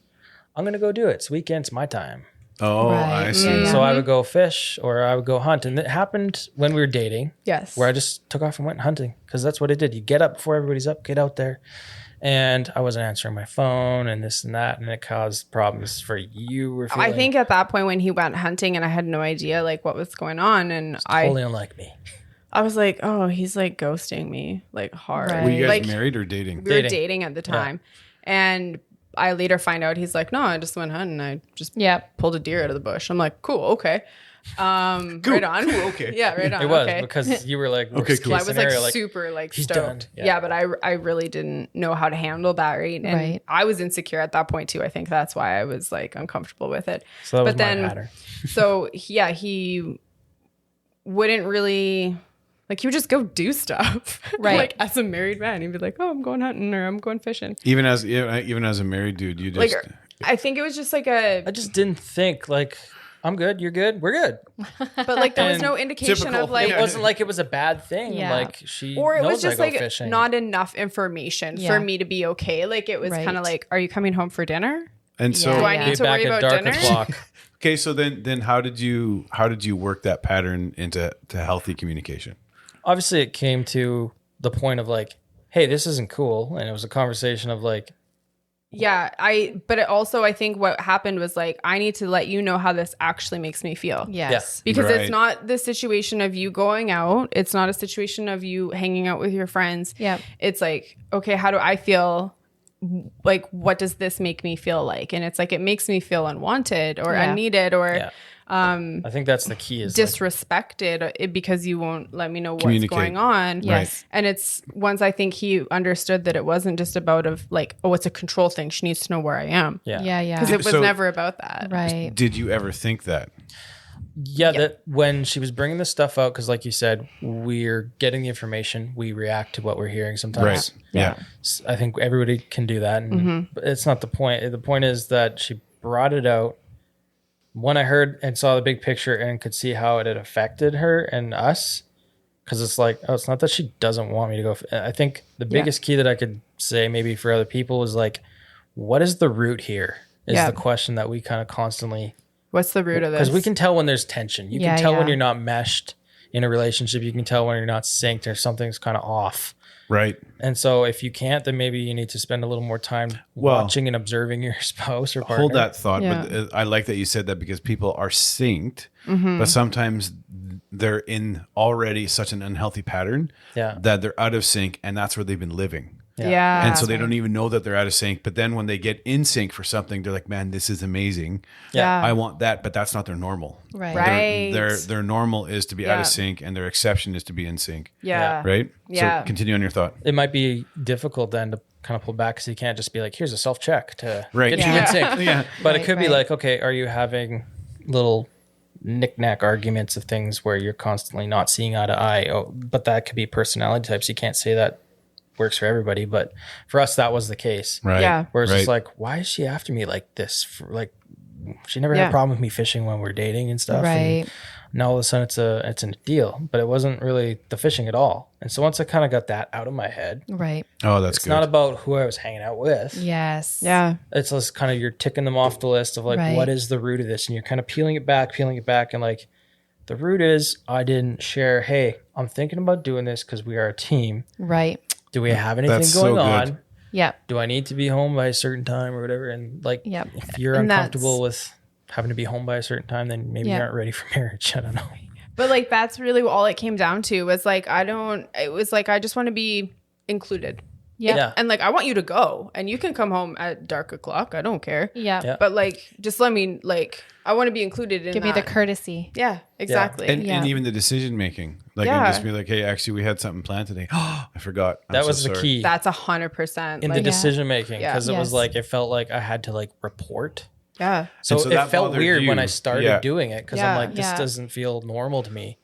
I'm going to go do it. It's weekend. It's my time. Oh, Right. I see. Yeah. So I would go fish or I would go hunt. And it happened when we were dating, Yes. where I just took off and went hunting because that's what I did. You get up before everybody's up, get out there. And I wasn't answering my phone and this and that. And it caused problems for you. I think at that point when he went hunting and I had no idea like what was going on, and totally unlike me. I was like, oh, he's like ghosting me like hard. Right. Were you guys Like, married or dating? we were dating at the time. And I later find out he's like, no, I just went hunting. I just pulled a deer out of the bush. I'm like, cool, okay. Right on. Cool, okay. Yeah, right on. It was okay. because you were like, Okay, cool. I was like scenario, super like he's stoked. done. Yeah, but I really didn't know how to handle that, right? And I was insecure at that point too. I think that's why I was like uncomfortable with it. So that was my pattern. So yeah, he wouldn't really like, he would just go do stuff. Right. Like as a married man, he'd be like, oh, I'm going hunting or I'm going fishing. Even as a married dude, you just Like, I think it was just like I just didn't think like, I'm good, you're good, we're good. but like there was no indication typical. of like, It wasn't like it was a bad thing. Yeah. Like she or it knows was just I go like fishing. not enough information for me to be okay. Like it was kind of like, are you coming home for dinner? and so Do I need to back worry at about dark dinner? o'clock. okay, so then how did you work that pattern into healthy communication? Obviously it came to the point of like, hey, this isn't cool. And it was a conversation of like, Yeah, but it also, I think what happened was like, I need to let you know how this actually makes me feel. Yes. Because Right. it's not the situation of you going out. It's not a situation of you hanging out with your friends. Yep. It's like, okay, how do I feel? Like, what does this make me feel like? And it's like, it makes me feel unwanted or unneeded or yeah. I think that's the key is like, disrespected because you won't let me know what's Communicate. going on. Yes. And it's once I think he understood that it wasn't just about of like, oh, it's a control thing. She needs to know where I am. yeah. Yeah. Yeah. Because it was So- never about that. Right. Did you ever think that? Yeah, that when she was bringing this stuff out, because like you said, we're getting the information, we react to what we're hearing sometimes. Right. Yeah. I think everybody can do that. And but it's not the point. The point is that she brought it out. When I heard and saw the big picture and could see how it had affected her and us, because it's like, oh, it's not that she doesn't want me to go. I think the biggest key that I could say maybe for other people is like, what is the root here? Is the question that we kind of constantly... What's the root of this? Because we can tell when there's tension. You can tell when you're not meshed in a relationship. You can tell when you're not synced or something's kind of off. Right. And so if you can't, then maybe you need to spend a little more time watching and observing your spouse or partner. Hold that thought. Yeah. But I like that you said that because people are synced, but sometimes they're in already such an unhealthy pattern that they're out of sync, and that's where they've been living. Yeah. And so they don't even know that they're out of sync. But then when they get in sync for something, they're like, man, this is amazing. Yeah. I want that, but that's not their normal. Right. Right. Their normal is to be out of sync, and their exception is to be in sync. Yeah. Right? Yeah. So continue on your thought. It might be difficult then to kind of pull back because you can't just be like, here's a self-check to Right. get you in sync. Yeah. But it Right, could be right. like, okay, are you having little knick-knack arguments of things where you're constantly not seeing eye to eye? Oh, but that could be personality types. You can't say that works for everybody, but for us that was the case. Right. Yeah. Whereas Right. it's like, why is she after me like this? Like, she never had a problem with me fishing when we're dating and stuff. Right. And now all of a sudden it's a deal, but it wasn't really the fishing at all. And so once I kind of got that out of my head, Right. Oh, that's it's good. not about who I was hanging out with. Yes. Yeah. It's just kind of you're ticking them off the list of like, Right. what is the root of this? And you're kind of peeling it back. And like, the root is I didn't share, hey, I'm thinking about doing this because we are a team. Right. Do we have anything That's so going good. on? Yep. Do I need to be home by a certain time or whatever? And like, Yep. if you're And uncomfortable with having to be home by a certain time, then maybe you aren't ready for marriage. I don't know. But like, that's really all it came down to was like, it was like, I just want to be included. Yep. Yeah. And like, I want you to go and you can come home at dark o'clock. I don't care. Yep. Yeah. But like, just let me, like, I want to be included in Give me the that. courtesy. Yeah, exactly. and Yeah. even the decision making. Like, Yeah. and just be like, hey, actually, we had something planned today. Oh, I forgot. I'm That so was the sorry. key That's 100%. in the Like, decision making Yeah. because it was Yes. like, it felt like I had to like report. yeah. So, And so it that felt bothered weird when you. I started Yeah. doing it because Yeah. I'm like, this Yeah. doesn't feel normal to me.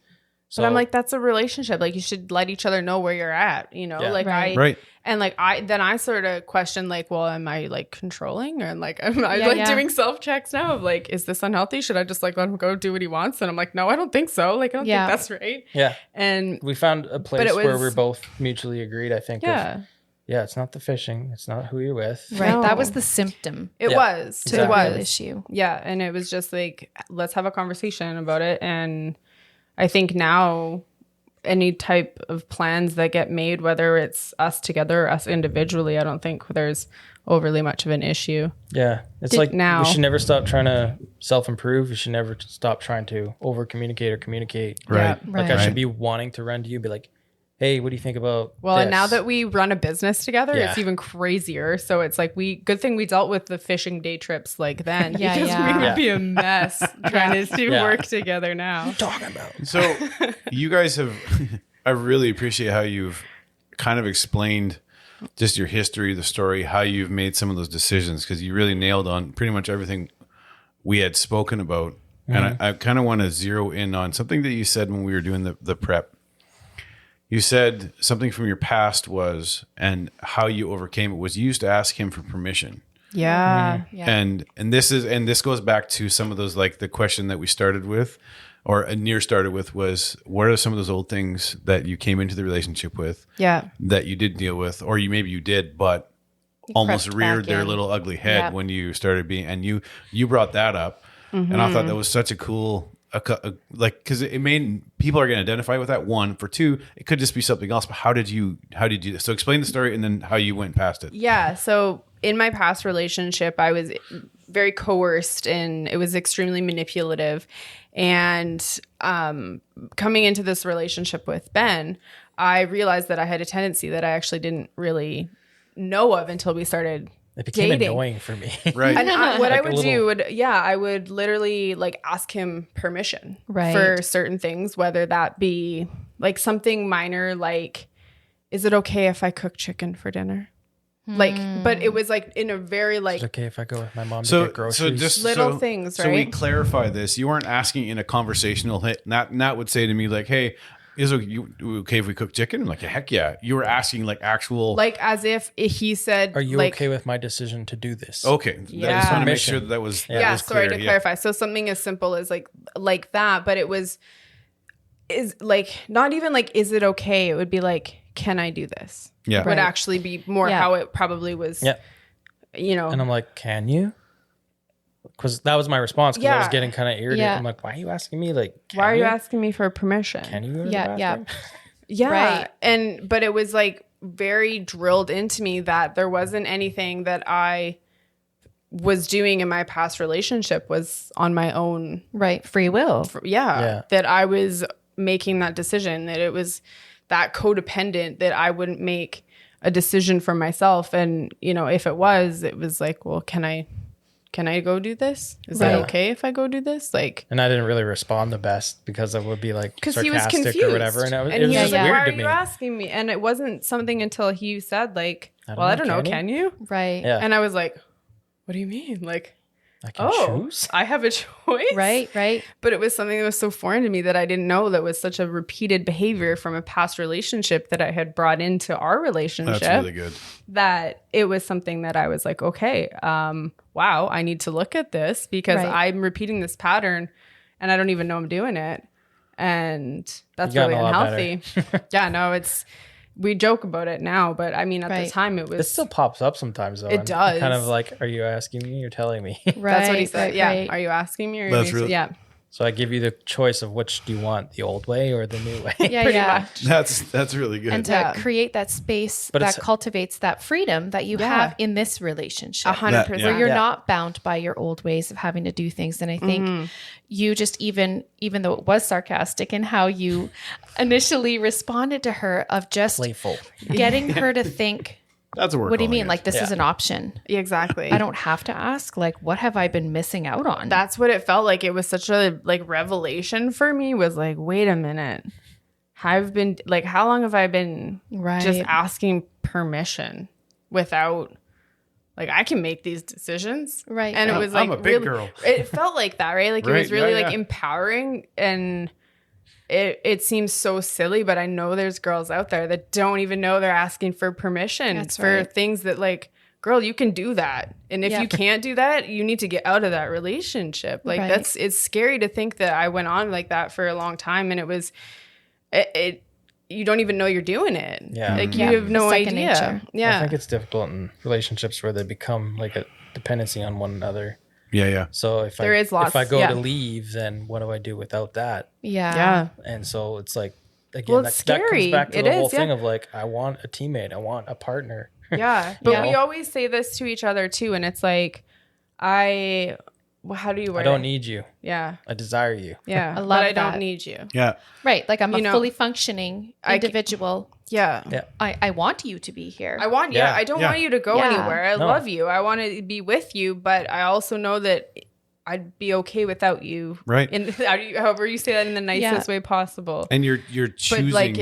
So But I'm like, that's a relationship. Like, you should let each other know where you're at, you know? Yeah. Like, Right. Right. And like, I sort of questioned, like, well, am I like controlling? Or like, am I Yeah, like yeah. doing self checks now of like, is this unhealthy? Should I just like let him go do what he wants? And I'm like, no, I don't think so. Like, I don't Yeah. think that's right. yeah, And we found a place it where was- we're both mutually agreed. I think. yeah, Yeah, it's not the fishing. It's not who you're with. Right. No. That was the symptom it Yeah. was. to It the real was. issue. Yeah. And it was just like, let's have a conversation about it. And I think now any type of plans that get made, whether it's us together or us individually, I don't think there's overly much of an issue. Yeah, it's Did- like now- we should never stop trying to self-improve. We should never stop trying to over-communicate or communicate. Right. Yeah, Like right. I should be wanting to run to you, be like, hey, what do you think about Well, this? and now that we run a business together, Yeah. it's even crazier. So it's like good thing we dealt with the fishing day trips like then, Yeah, because yeah. we would Yeah. be a mess trying to Yeah. work together now. talking about? So you guys have, I really appreciate how you've kind of explained just your history, the story, how you've made some of those decisions, because you really nailed on pretty much everything we had spoken about. And I kind of want to zero in on something that you said when we were doing the prep. You said something from your past was, and how you overcame it was, you used to ask him for permission. Yeah. Yeah. And this goes back to some of those, like the question that we started with, or near started with, was what are some of those old things that you came into the relationship with Yeah. that you did deal with, or you did, but almost crept reared back their in. little ugly head Yeah. when you started being, and you brought that up. And I thought that was such a cool, like, because it made people are going to identify with that. One, for two, it could just be something else. But how did you do this? So explain the story and then how you went past it. Yeah. So in my past relationship, I was very coerced and it was extremely manipulative. And coming into this relationship with Ben, I realized that I had a tendency that I actually didn't really know of until we started It became dating. annoying for me. Right. And what I Like a would little- do I would literally like ask him permission Right. for certain things, whether that be like something minor, like, is it okay if I cook chicken for dinner? Like, but it was like in a very like, Is it okay if I go with my mom to So get groceries? just Little things, So we right? clarify this. You weren't asking in a conversational hit. Nat would say to me like, "Hey, is it okay if we cook chicken?" I'm like, heck yeah. You were asking like actual. like as if he said, Are you like, okay with my decision to do this? Okay, I just Yeah. want to make Permission. sure that was Yeah, was sorry clear. to clarify. So something as simple as like that, but it was is like not even like, is it okay? It would be like, can I do this? Yeah. Would Right. actually be more Yeah. how it probably was. Yeah. You know, And I'm like, can you? Because that was my response. Because I was Yeah. getting kind of irritated. Yeah. I'm like, why are you asking me? Like, why are you asking me for permission? Can you go to the Yeah, yeah. bathroom? Yeah. Right. But it was like very drilled into me that there wasn't anything that I was doing in my past relationship was on my own. Right. Free will. Yeah. That I was making that decision, that it was that codependent, that I wouldn't make a decision for myself. And, you know, if it was like, well, can I go do this? Is that Right. okay if I go do this? Like, And I didn't really respond the best because I would be like because he was sarcastic confused or whatever. And, it was he just was like, weird why are to you me. asking me? And it wasn't something until he said like, I well, I don't know, can you? Right. Yeah. And I was like, what do you mean? Like, I can choose. I have a choice. Right. Right. But it was something that was so foreign to me that I didn't know, that was such a repeated behavior from a past relationship that I had brought into our relationship. That's really good. That it was something that I was like, okay, wow, I need to look at this because Right. I'm repeating this pattern and I don't even know I'm doing it. And that's You've really gotten a lot unhealthy. Yeah, no, we joke about it now, but I mean, at Right. the time it was. It still pops up sometimes though. It I'm does. Kind of like, are you asking me or telling me? Right. That's what he said. Right, Yeah. right. Are you asking me? Or That's you really- yeah. So I give you the choice of which do you want, the old way or the new way? Yeah. Pretty Yeah. much. That's really good. And to Yeah. create that space But that it's- cultivates that freedom that you Yeah. have in this relationship. 100%. Yeah. Where you're Yeah. not bound by your old ways of having to do things. And I think you just even though it was sarcastic in how you initially responded to her of just Playful. getting her to think, That's a word. what do you calling mean? it. Like this Yeah. is an option. Exactly. I don't have to ask, like, what have I been missing out on? That's what it felt like. It was such a like revelation for me, was like, wait a minute. I've been like, how long have I been Right. just asking permission without like, I can make these decisions. Right. And it Right. was like I'm a big really, girl. It felt like that, right? Like it Right, was really yeah, like yeah. empowering, and it seems so silly, but I know there's girls out there that don't even know they're asking for permission That's for right. things that like, girl, you can do that. And if Yeah. you can't do that, you need to get out of that relationship. Like Right. it's scary to think that I went on like that for a long time, and it was it you don't even know you're doing it. Yeah. Like Yeah. you have no Second idea. nature. Yeah. I think it's difficult in relationships where they become like a dependency on one another. Yeah, yeah. So if There is lots- if I go yeah. to leave, then what do I do without that? yeah. yeah. And so it's like again, Well, that, it's that comes scary. back to It the is, whole thing yeah. of like, I want a teammate, I want a partner. Yeah. But Yeah. we always say this to each other too. And it's like, how do you word I don't it? need you. Yeah. I desire you. Yeah. I love but I that. don't need you. Yeah. Right. Like I'm a You know, fully functioning individual. Yeah. Yeah. I want you to be here. I want, Yeah. I don't Yeah. want you to go Yeah. anywhere. I No. love you. I want to be with you, but I also know that I'd be okay without you. Right. However you say that in the nicest way possible. And you're choosing, But like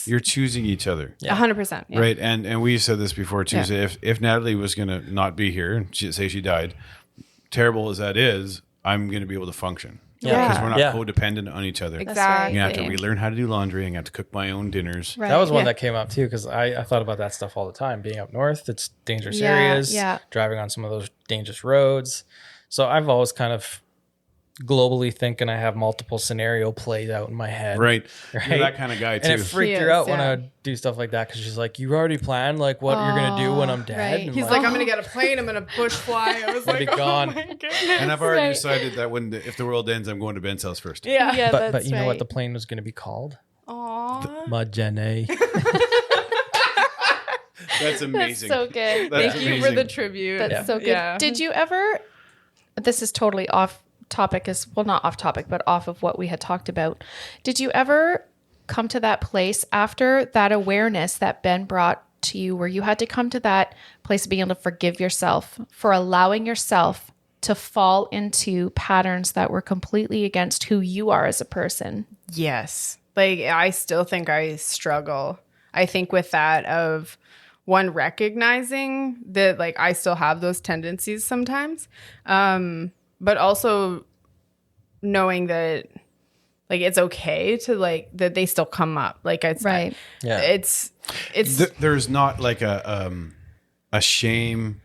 you're choosing each other. 100%. Yeah. Right. And we said this before too. Yeah. So if Natalie was going to not be here and say she died, terrible as that is, I'm going to be able to function. Yeah. Because we're not Yeah. codependent on each other. Exactly. You have to relearn how to do laundry and have to cook my own dinners. Right. That was one Yeah. that came up too, because I thought about that stuff all the time. Being up north, it's dangerous Yeah, areas, yeah. driving on some of those dangerous roads. So I've always kind of globally thinking I have multiple scenario played out in my head. Right. Right. You're that kind of guy And too. it freaked He her is, out when yeah. I do stuff like that because she's like, "You already planned like what you're gonna do when I'm dead." right. And He's like, I'm going to get a plane. I'm going to bush fly. I was I'll like, be oh gone. my goodness. And I've already Right. decided that if the world ends, I'm going to Ben's house first. Yeah. Yeah, but that's you know what right. the plane was gonna be called? Aw. Majene. That's That's amazing. so good. That's Thank you for the amazing. tribute. That's so good. Yeah. Did you ever, this is totally off topic, not off topic, but off of what we had talked about. Did you ever come to that place after that awareness that Ben brought to you where you had to come to that place of being able to forgive yourself for allowing yourself to fall into patterns that were completely against who you are as a person? Yes. Like, I still think I struggle. I think with that of one, recognizing that like I still have those tendencies sometimes. But also knowing that like it's okay to like that they still come up. Like it's Right. Yeah. It's There's not like a shame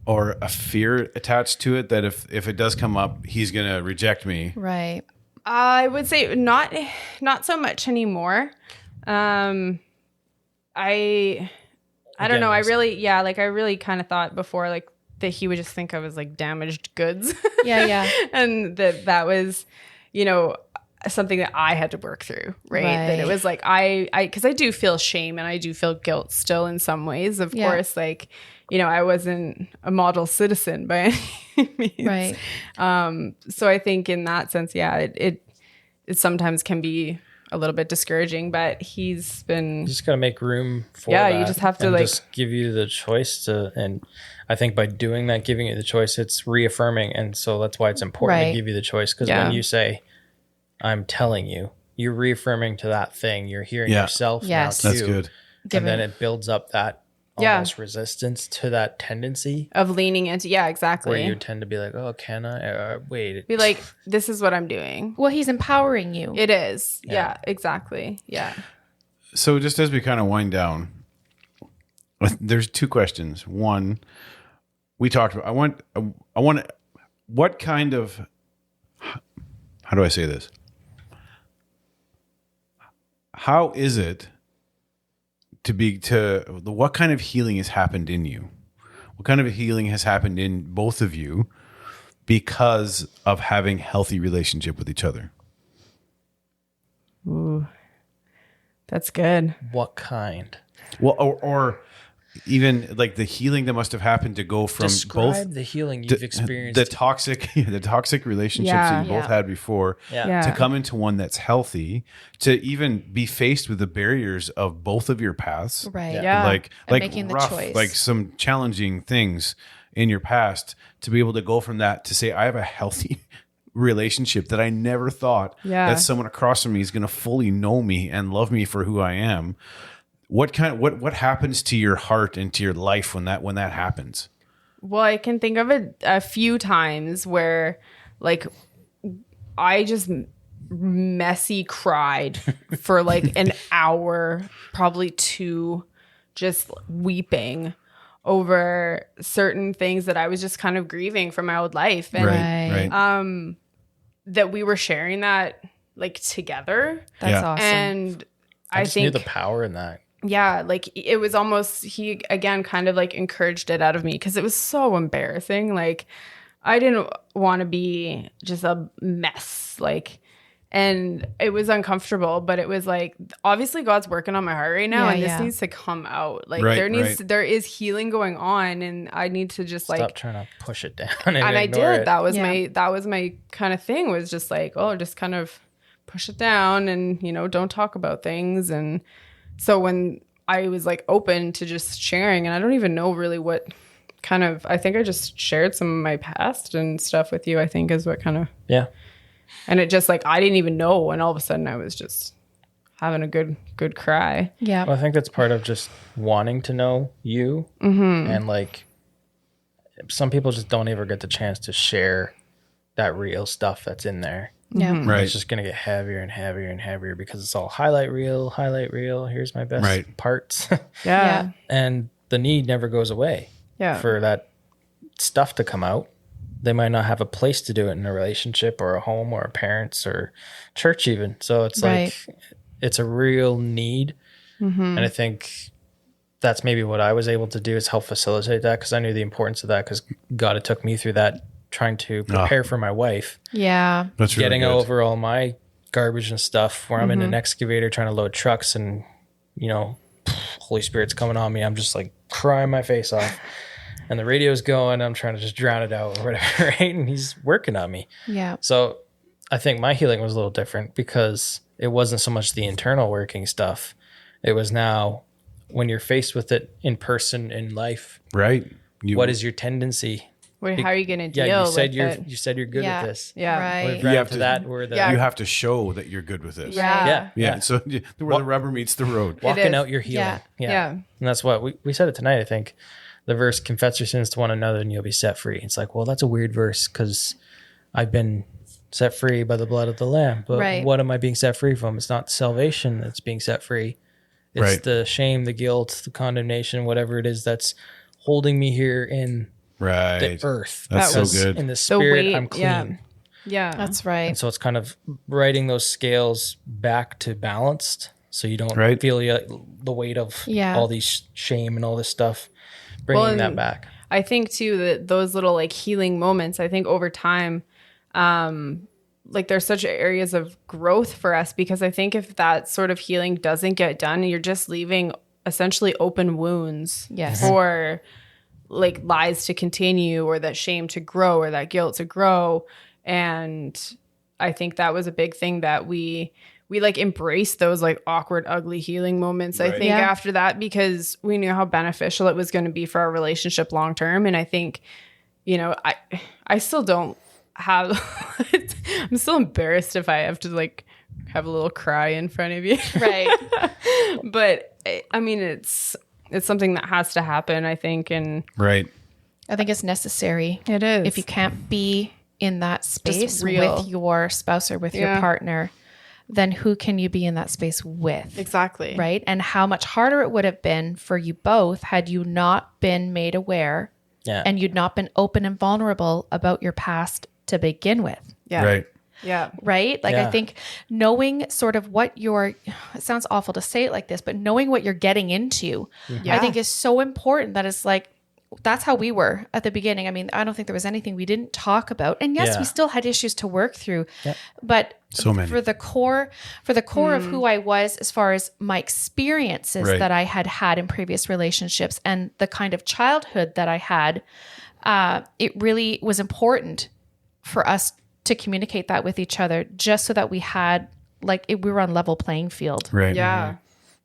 or a fear attached to it that if it does come up, he's going to reject me. Right. I would say not so much anymore. I don't know. I really kind of thought before like that he would just think I was like damaged goods. Yeah, yeah. And that was, you know, something that I had to work through, right? That it Right. was like because I do feel shame and I do feel guilt still in some ways. Of Yeah. course, like, you know, I wasn't a model citizen by any means. Right. So I think in that sense, yeah, it sometimes can be a little bit discouraging, but he's been You just gotta make room for Yeah, that you just have to, and like- just give you the choice to, and I think by doing that, giving you the choice, it's reaffirming, and so that's why it's important Right. to give you the choice, because Yeah. when you say, "I'm telling you," you're reaffirming to that thing. You're hearing Yeah. yourself Yes. now too, That's good. and then it builds up that Yeah. almost resistance to that tendency of leaning into, yeah, where exactly. you tend to be like, "Oh, can I? Wait." Be like, this is what I'm doing. Well, he's empowering you. It is. Yeah. Yeah, exactly. Yeah. So just as we kind of wind down, there's two questions. One, we talked about, I want, what kind of, how do I say this? How is it what kind of healing has happened in you? What kind of healing has happened in both of you because of having healthy relationship with each other? Ooh, that's good. What kind? Well, or even like the healing that must have happened to go from Describe both the healing you've experienced. the toxic relationships that you both Yeah. had before Yeah. to come into one that's healthy, to even be faced with the barriers of both of your paths. Right. Yeah. Like And making the rough, choice. like some challenging things in your past, to be able to go from that to say, I have a healthy relationship that I never thought Yeah. that someone across from me is going to fully know me and love me for who I am. What happens to your heart and to your life when that happens? Well, I can think of it a few times where like I just messy cried for like an hour, probably two, just weeping over certain things that I was just kind of grieving from my old life. And Right. that we were sharing that like together. That's Yeah. awesome. And I just knew think the power in that. yeah, like it was almost, he again kind of like encouraged it out of me because it was so embarrassing. Like I didn't want to be just a mess. Like, And it was uncomfortable, but it was like, obviously God's working on my heart right now, and this needs to come out. Like there is healing going on, and I need to just stop trying to push it down. And I did. It. That was my kind of thing, was just like, oh, just kind of push it down and, don't talk about things. And so when I was like open to just sharing, and I don't even know really what kind of, I think I just shared some of my past and stuff with you, I think is what kind of. Yeah. And it just like, I didn't even know. And all of a sudden I was just having a good cry. Yeah. Well, I think that's part of just wanting to know you. And like, some people just don't ever get the chance to share that real stuff that's in there. Yeah. Right. It's just going to get heavier and heavier and heavier because it's all highlight reel. Here's my best parts. Yeah. And the need never goes away for that stuff to come out. They might not have a place to do it in a relationship or a home or a parents or church even. So it's like, it's a real need. And I think that's maybe what I was able to do is help facilitate that, because I knew the importance of that, because God had took me through that, trying to prepare for my wife. Yeah. That's really getting good. over all my garbage and stuff, where I'm in an excavator trying to load trucks, and, Holy Spirit's coming on me. I'm just like crying my face off. And the radio's going, I'm trying to just drown it out or whatever, right? And he's working on me. Yeah. So I think my healing was a little different, because it wasn't so much the internal working stuff. It was now when you're faced with it in person in life. Right. What is your tendency? Wait, how are you going to deal you said with you're it? You said you're good at this. Yeah. Right. We've ran to that where the you have to show that you're good with this. Yeah. So where the rubber meets the road. walking out your healing. Yeah. And that's what we said it tonight, I think. The verse, confess your sins to one another and you'll be set free. It's like, well, that's a weird verse, because I've been set free by the blood of the Lamb. But what am I being set free from? It's not salvation that's being set free. It's the shame, the guilt, the condemnation, whatever it is that's holding me here in the earth. That's so good. In the spirit, I'm clean. Yeah. That's right. And so it's kind of writing those scales back to balanced, so you don't feel the weight of all these shame and all this stuff. Bringing that back. I think too that those little like healing moments, I think over time, like there's such areas of growth for us, because I think if that sort of healing doesn't get done, you're just leaving essentially open wounds for like lies to continue, or that shame to grow, or that guilt to grow. And I think that was a big thing that we like embraced those like awkward, ugly healing moments, I think, after that, because we knew how beneficial it was going to be for our relationship long term. And I think, I still don't have, I'm still embarrassed if I have to like have a little cry in front of you. Right. But I mean, it's something that has to happen, I think. And I think it's necessary. It is. If you can't be in that space with your spouse or with your partner, then who can you be in that space with? Exactly. Right. And how much harder it would have been for you both had you not been made aware and you'd not been open and vulnerable about your past to begin with. Yeah. Right. Yeah. Right. Like I think knowing sort of what it sounds awful to say it like this, but knowing what you're getting into, I think is so important. That it's like, that's how we were at the beginning. I mean, I don't think there was anything we didn't talk about. And yes, we still had issues to work through, but so many. for the core of who I was, as far as my experiences that I had in previous relationships and the kind of childhood that I had, it really was important for us to communicate that with each other, just so that we had we were on level playing field. Right. Yeah.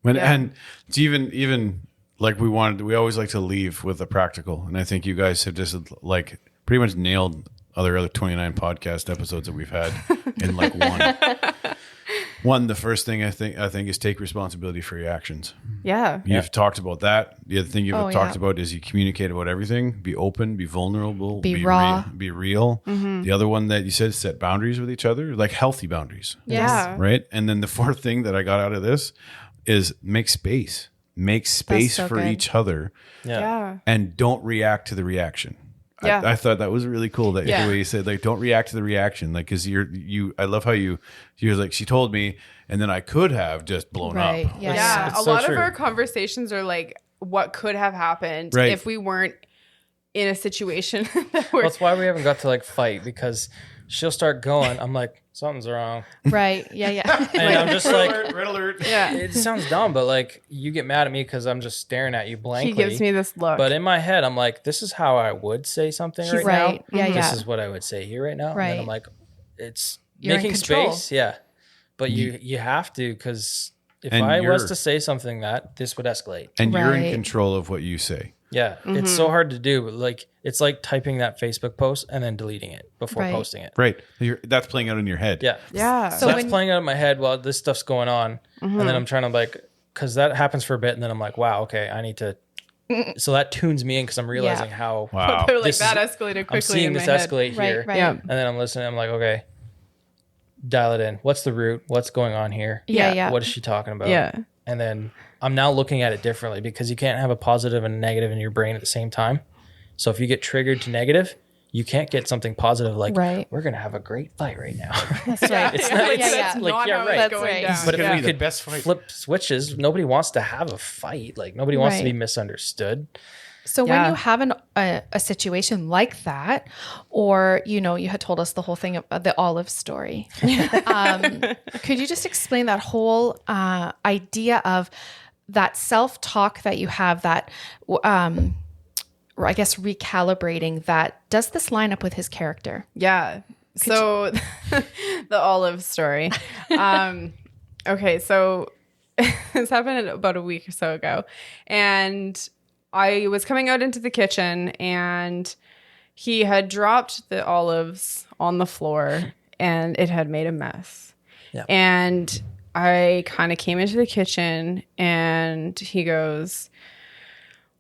And it's even like we always like to leave with the practical. And I think you guys have just like pretty much nailed other 29 podcast episodes that we've had in like one. The first thing I think is take responsibility for your actions. Yeah. You've talked about that. The other thing you've talked about is you communicate about everything, be open, be vulnerable, be raw, be real. The other one that you said, set boundaries with each other, like healthy boundaries. Yeah. Right. And then the fourth thing that I got out of this is make space for each other. Yeah. And don't react to the reaction. Yeah. I thought that was really cool that the way you said, like, don't react to the reaction. Like, cause I love how you was like, she told me, and then I could have just blown up. Yeah. Yeah. It's A so lot true. of our conversations are like, what could have happened if we weren't in a situation that we're. That's why we haven't got to like fight, because she'll start going. I'm like, something's wrong. Right. Yeah. Yeah. And I'm just like, red alert. Yeah. it sounds dumb, but like you get mad at me because I'm just staring at you blankly. He gives me this look. But in my head, I'm like, this is how I would say something right, right. now. Yeah. This Yeah. is what I would say here right now. Right. And then I'm like, it's You're in making control. space. Yeah. But you have to, because if And I was you're- to say something this would escalate. And you're in Right. control of what you say. Yeah. It's so hard to do. But like, it's like typing that Facebook post and then deleting it before Right. posting it. Right. That's playing out in your head. Yeah. yeah. So So that's when- playing out in my head while this stuff's going on. And then I'm trying to like, because that happens for a bit. And then I'm like, wow, okay, I need to. So that tunes me in because I'm realizing how Wow. They're like, this that is- escalated quickly I'm seeing in this my head. escalate here. Right. Yeah. And then I'm listening. I'm like, okay, dial it in. What's the root? What's going on here? Yeah. Yeah. Yeah. What is she talking about? Yeah. And then I'm now looking at it differently because you can't have a positive and a negative in your brain at the same time. So if you get triggered to negative, you can't get something positive like, Right. we're going to have a great fight right now. That's right. It's not- it's- yeah. like, not yeah, how right. it's That's going right. down. But if gonna we be the could best fight. flip switches, nobody wants to have a fight. Like nobody wants to Right. be misunderstood. So Yeah. when you have a situation like that, or you had told us the whole thing of the olive story, could you just explain that whole idea of that self-talk that you have, that I guess recalibrating that? Does this line up with his character? Yeah. So the olive story. Okay, so this happened about a week or so ago. And I was coming out into the kitchen and he had dropped the olives on the floor and it had made a mess. Yeah. And I kind of came into the kitchen and he goes,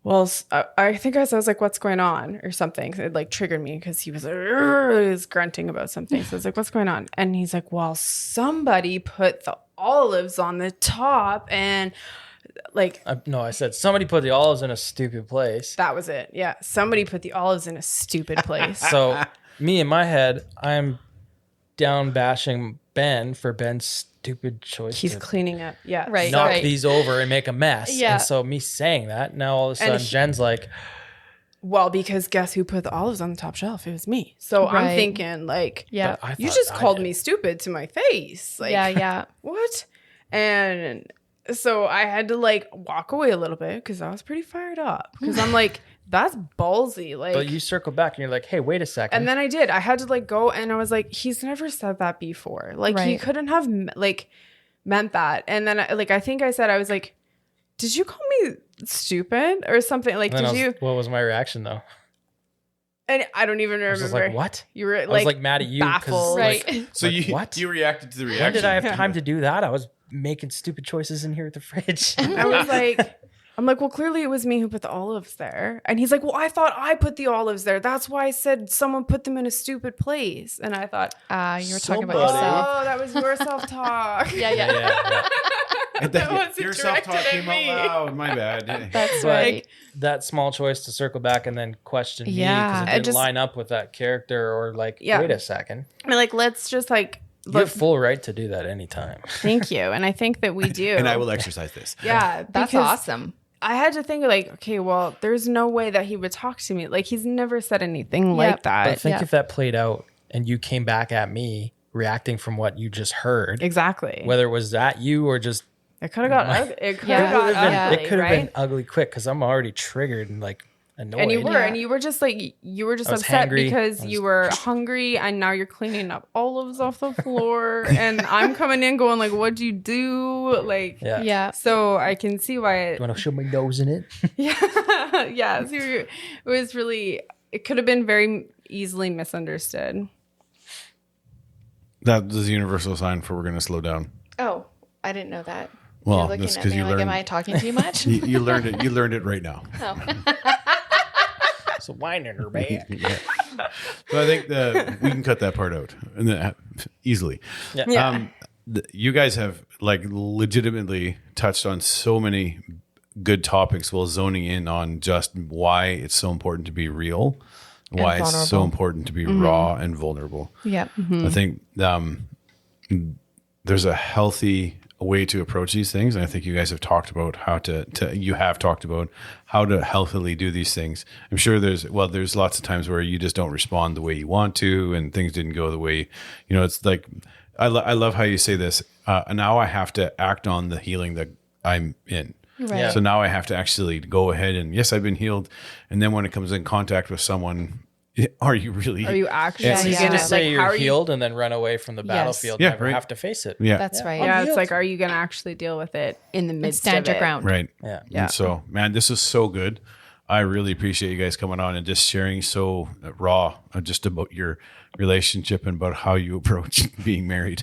well, I think I was like, what's going on or something. It like triggered me because he was grunting about something. So I was like, what's going on? And he's like, well, somebody put the olives on the top and like, I said somebody put the olives in a stupid place. that was it. Yeah. Somebody put the olives in a stupid place. So me in my head, I'm down bashing Ben for Ben's stupid choice He's to cleaning up. Yeah. Right. knock right. these over and make a mess. Yeah. And so me saying that, now all of a And sudden Jen's like, Well, because guess who put the olives on the top shelf? It was me. So Right. I'm thinking like, Yeah. I you thought just I called did. me stupid to my face. Like, Yeah. what? And so I had to like walk away a little bit because I was pretty fired up because I'm like, that's ballsy. Like, but you circle back and you're like, hey, wait a second. and then I did. I had to like go and I was like, he's never said that before. Like, he Right. couldn't have like meant that. And then I think I said, I was like, did you call me stupid or something? Like, And then did you? what was my reaction though? And I don't even I remember. was just like, what? You were I was like mad at you because baffled. Right. So Like, you what? you reacted to the reaction. when did I have time to do that? I was making stupid choices in here at the fridge. I was like, I'm like, well, clearly it was me who put the olives there. And he's like, well, I thought I put the olives there. That's why I said someone put them in a stupid place. And I thought, You were talking about Somebody- yourself. oh, that was your self-talk. Yeah. yeah. And That then wasn't your self-talk directed at came me. out loud. My bad. That's But right. that small choice to circle back and then question me Yeah. because it I didn't just- line up with that character or like, Yeah. wait a second. I mean, like, let's just like, You have full right to do that anytime. thank you. And I think that we do. And I will exercise this. Yeah. That's because awesome. I had to think like, okay, well, there's no way that he would talk to me. Like, he's never said anything like that. But think Yeah. if that played out and you came back at me reacting from what you just heard, Exactly. whether it was at you or just It could have got ugly. It could Yeah. have got Yeah. ugly, it could have right? been ugly quick because I'm already triggered and like annoyed. And you were, Yeah. and you were just like, you were just I was upset hangry. because I was- you were hungry, and now you're cleaning up olives off the floor, and I'm coming in going like, "What'd you do?" Like, Yeah. Yeah. So I can see why. It, You want to show my nose in it? yeah, yeah. So it was really. It could have been very easily misunderstood. That was the universal sign for we're going to slow down. Oh, I didn't know that. Well, You're looking that's at because me you like, learned. am I talking too much? You learned it. You learned it right now. So wine in her bag. Yeah. So I think we can cut that part out and then, easily. Yeah. You guys have like legitimately touched on so many good topics while zoning in on just why it's so important to be real, why it's so vulnerable. important to be raw and vulnerable. Yeah. I think there's a healthy way to approach these things. And I think you guys have talked about how to healthily do these things. I'm sure there's lots of times where you just don't respond the way you want to, and things didn't go the way, it's like, I love how you say this. Now I have to act on the healing that I'm in. Right. Yeah. So now I have to actually go ahead and, yes, I've been healed. And then when it comes in contact with someone, are you actually It's easy to Yeah. say you're healed and then run away from the battlefield. Yeah, Never right. have to face it. Yeah. That's right. Yeah, it's like, are you going to actually deal with it in the midst Stand of your it? ground. Right. Yeah. And so, man, this is so good. I really appreciate you guys coming on and just sharing so raw just about your relationship and about how you approach being married.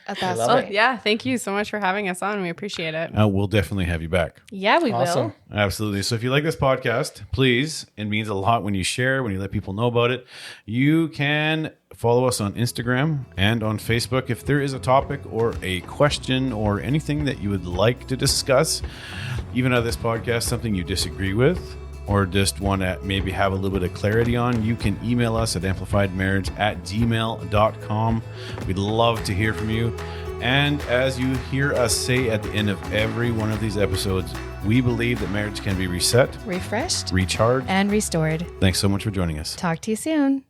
That's love right. Oh, yeah. Thank you so much for having us on. We appreciate it. We'll definitely have you back. Yeah, we Awesome. will. Absolutely. So if you like this podcast, please, it means a lot when you share, when you let people know about it. You can follow us on Instagram and on Facebook. If there is a topic or a question or anything that you would like to discuss, even on this podcast, something you disagree with, or just want to maybe have a little bit of clarity on, you can email us at amplifiedmarriage@gmail.com. We'd love to hear from you. And as you hear us say at the end of every one of these episodes, we believe that marriage can be reset, Refreshed recharged. and restored. Thanks so much for joining us. Talk to you soon.